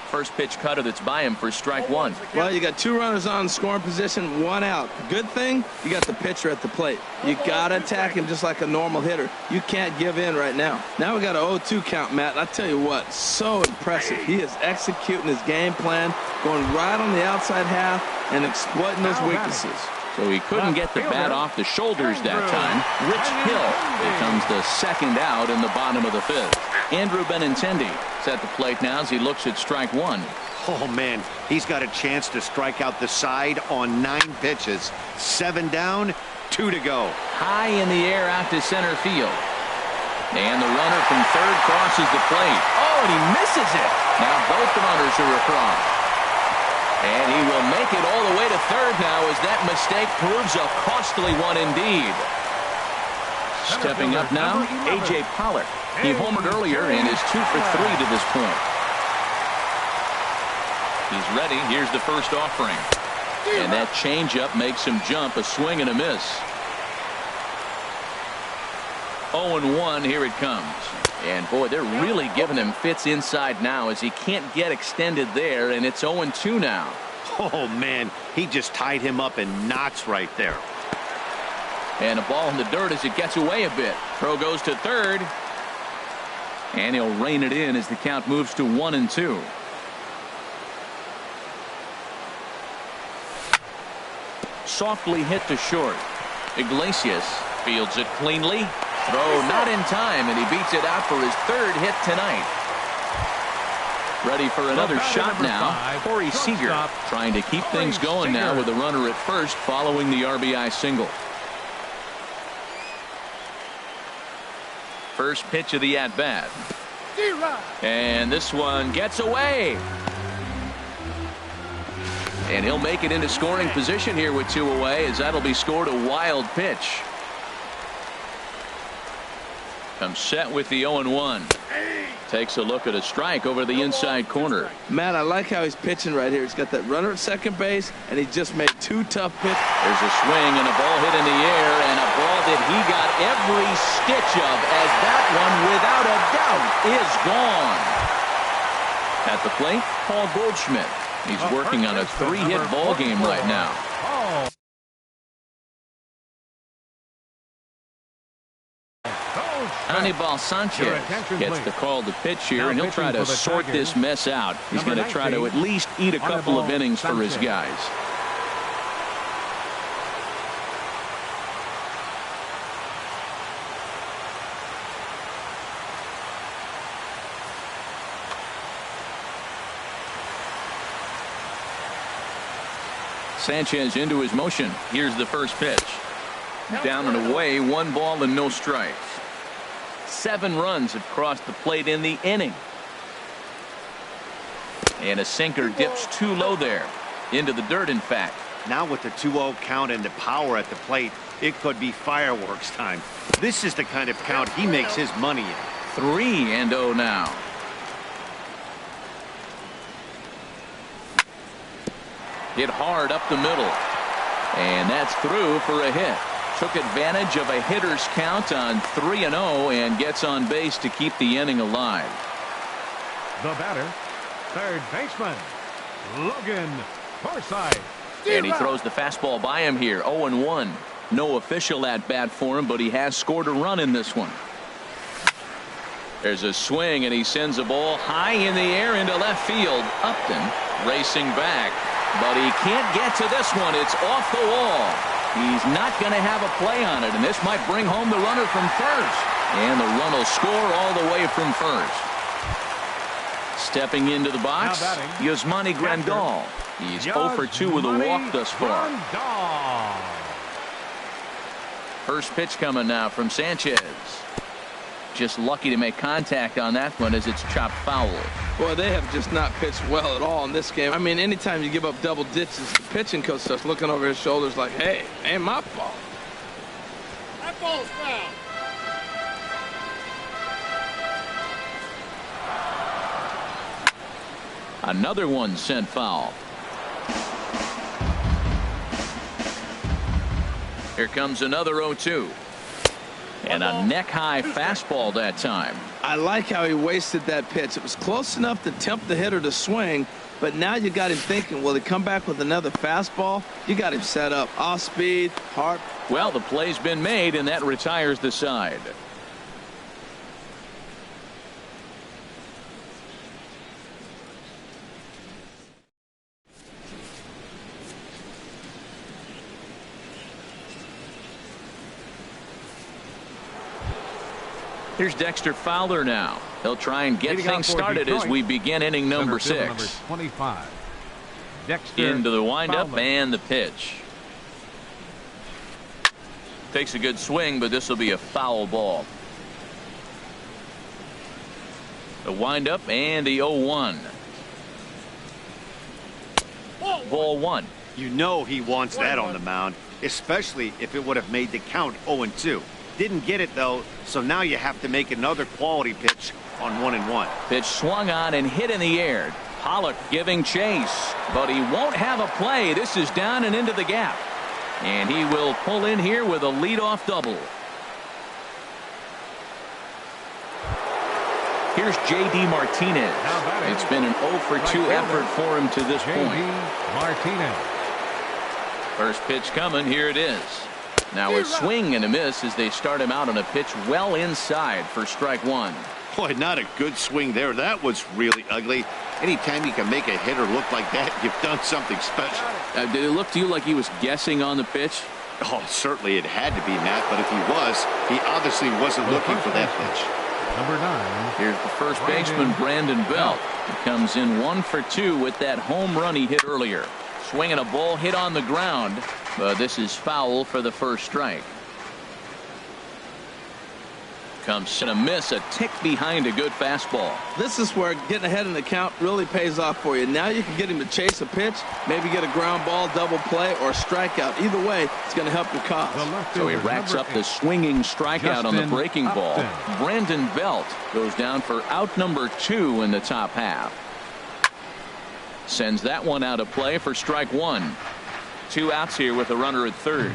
First pitch cutter that's by him for strike 1. Well, you got 2 runners on scoring position, 1 out. Good thing, you got the pitcher at the plate. You got to attack him just like a normal hitter. You can't give in right now. Now we got an 0-2 count, Matt. I tell you what, so impressive. He is executing his game plan, going right on the outside half and exploiting those weaknesses. So he couldn't get the bat off the shoulders that time. Rich Hill becomes the second out in the bottom of the 5th. Andrew Benintendi is at the plate now as he looks at strike 1. Oh, man, he's got a chance to strike out the side on 9 pitches. 7 down, 2 to go. High in the air out to center field. And the runner from third crosses the plate. Oh, and he misses it. Now both runners are across. And he will make it all the way to third now as that mistake proves a costly one indeed. Stepping up now, A.J. Pollock. He homered earlier and is 2 for 3 to this point. He's ready. Here's the first offering. And that changeup makes him jump. A swing and a miss. 0-1. Here it comes. And boy, they're really giving him fits inside now as he can't get extended there, and it's 0-2 now. Oh, man, he just tied him up in knots right there. And a ball in the dirt as it gets away a bit. Throw goes to third. And he'll rein it in as the count moves to 1-2. Softly hit to short. Iglesias fields it cleanly. Throw not in time, and he beats it out for his 3rd hit tonight. Ready for another shot now. Corey Seager trying to keep things going now with a runner at first following the RBI single. First pitch of the at-bat. And this one gets away. And he'll make it into scoring position here with 2 away, as that'll be scored a wild pitch. Comes set with the 0-1. Takes a look at a strike over the inside corner. Matt, I like how he's pitching right here. He's got that runner at second base, and he just made 2 tough pitches. There's a swing and a ball hit in the air, and a ball that he got every stitch of, as that one, without a doubt, is gone. At the plate, Paul Goldschmidt. He's working on a 3-hit ball game right now. Anibal Sanchez gets the call to pitch here, and he'll try to sort this mess out. He's going to try to at least eat a couple of innings for his guys. Sanchez into his motion. Here's the first pitch. Down and away, 1 ball and no strikes. 7 runs have crossed the plate in the inning. And a sinker dips too low there. Into the dirt, in fact. Now with the 2-0 count and the power at the plate, it could be fireworks time. This is the kind of count he makes his money in. 3-0 now. Hit hard up the middle. And that's through for a hit. Took advantage of a hitter's count on 3-0 and gets on base to keep the inning alive. The batter, third baseman, Logan Forsythe. And he throws the fastball by him here. 0-1. No official at bat for him, but he has scored a run in this one. There's a swing, and he sends a ball high in the air into left field. Upton racing back, but he can't get to this one. It's off the wall. He's not going to have a play on it, and this might bring home the runner from first. And the run will score all the way from first. Stepping into the box, Yasmani Grandal. He's 0 for 2 with a walk thus far. First pitch coming now from Sanchez. Just lucky to make contact on that one as it's chopped foul. Boy, they have just not pitched well at all in this game. I mean, anytime you give up double ditches, the pitching coach starts looking over his shoulders like, hey, ain't my fault. That ball's foul. Another one sent foul. Here comes another 0-2. And a neck-high fastball that time. I like how he wasted that pitch. It was close enough to tempt the hitter to swing, but now you got him thinking, will he come back with another fastball? You got him set up. Off speed, hard. Well, the play's been made, and that retires the side. Here's Dexter Fowler now. He'll try and get things started as we begin inning number 6. Number 25. Dexter into the windup Fowler. And the pitch. Takes a good swing, but this will be a foul ball. The windup and the 0-1. Ball 1. You know he wants that on the mound, especially if it would have made the count 0-2. Didn't get it, though, so now you have to make another quality pitch on 1-1. Pitch swung on and hit in the air. Pollock giving chase, but he won't have a play. This is down and into the gap. And he will pull in here with a leadoff double. Here's J.D. Martinez. It's been an 0 for 2 effort for him to this point. Martinez. First pitch coming. Here it is. Now a swing and a miss as they start him out on a pitch well inside for strike 1. Boy, not a good swing there. That was really ugly. Anytime you can make a hitter look like that, you've done something special. Did it look to you like he was guessing on the pitch? Oh, certainly it had to be, Matt, but if he was, he obviously wasn't looking for that pitch. Number 9. Here's the first baseman, Brandon Belt. He comes in 1 for 2 with that home run he hit earlier. Swinging a ball hit on the ground, but this is foul for the first strike. Comes in a miss, a tick behind a good fastball. This is where getting ahead in the count really pays off for you. Now you can get him to chase a pitch, maybe get a ground ball, double play, or a strikeout. Either way, it's going to help your cause. So he racks up the swinging strikeout on the breaking ball. Brandon Belt goes down for out number 2 in the top half. Sends that one out of play for strike 1. 2 outs here with a runner at third.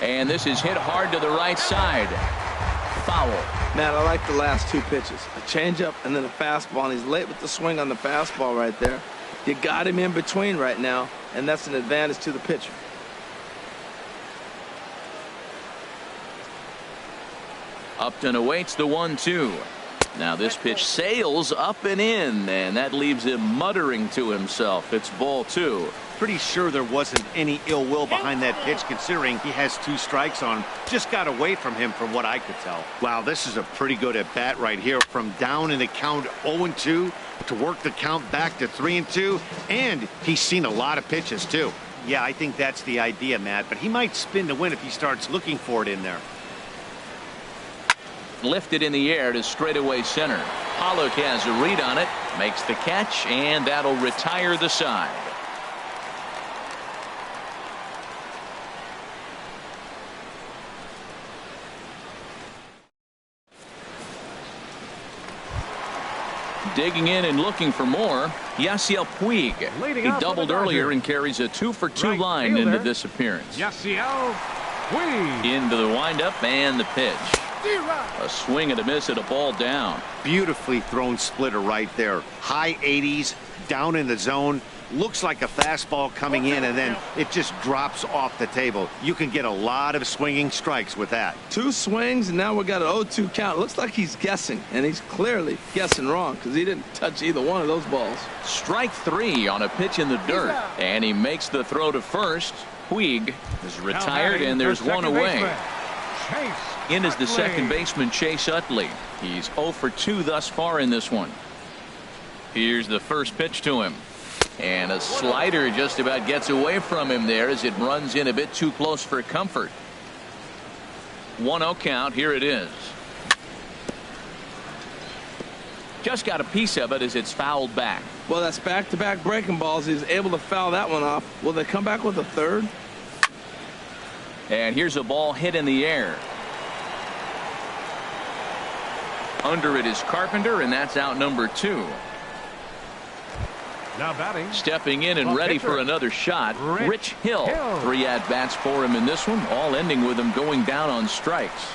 And this is hit hard to the right side. Foul. Man, I like the last 2 pitches. A changeup and then a fastball, and he's late with the swing on the fastball right there. You got him in between right now, and that's an advantage to the pitcher. Upton awaits the 1-2. Now this pitch sails up and in, and that leaves him muttering to himself. It's ball 2. Pretty sure there wasn't any ill will behind that pitch, considering he has 2 strikes on him. Just got away from him from what I could tell. Wow, this is a pretty good at bat right here. From down in the count 0-2 to work the count back to 3-2, and he's seen a lot of pitches too. Yeah, I think that's the idea, Matt, but he might spin to win if he starts looking for it in there. Lifted in the air to straightaway center. Pollock has a read on it, makes the catch, and that'll retire the side. Digging in and looking for more, Yasiel Puig. He doubled earlier and carries a 2-for-2 line into this appearance. Yasiel Puig. Into the windup and the pitch. A swing and a miss at a ball down. Beautifully thrown splitter right there. High 80s, down in the zone. Looks like a fastball coming in, and then it just drops off the table. You can get a lot of swinging strikes with that. 2 swings, and now we got an 0-2 count. Looks like he's guessing, and he's clearly guessing wrong because he didn't touch either one of those balls. Strike 3 on a pitch in the dirt, and he makes the throw to first. Puig is retired, and there's one away. In is the second baseman, Chase Utley. He's 0-for-2 thus far in this one. Here's the first pitch to him. And a slider just about gets away from him there as it runs in a bit too close for comfort. 1-0 count. Here it is. Just got a piece of it as it's fouled back. Well, that's back-to-back breaking balls. He's able to foul that one off. Will they come back with a third? And here's a ball hit in the air. Under it is Carpenter, and that's out number 2. Now batting. Stepping in and ready for another shot, Rich Hill. 3 at-bats for him in this one, all ending with him going down on strikes.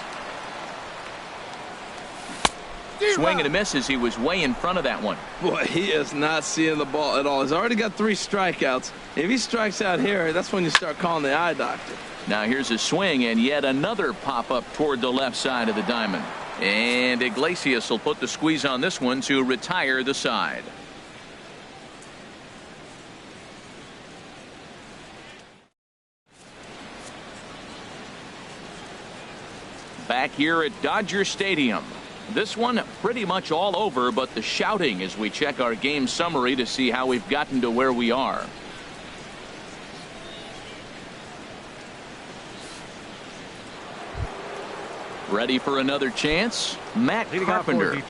Swing and a miss as he was way in front of that one. Boy, he is not seeing the ball at all. He's already got 3 strikeouts. If he strikes out here, that's when you start calling the eye doctor. Now here's a swing and yet another pop-up toward the left side of the diamond. And Iglesias will put the squeeze on this one to retire the side. Back here at Dodger Stadium. This one pretty much all over, but the shouting as we check our game summary to see how we've gotten to where we are. Ready for another chance? Matt Carpenter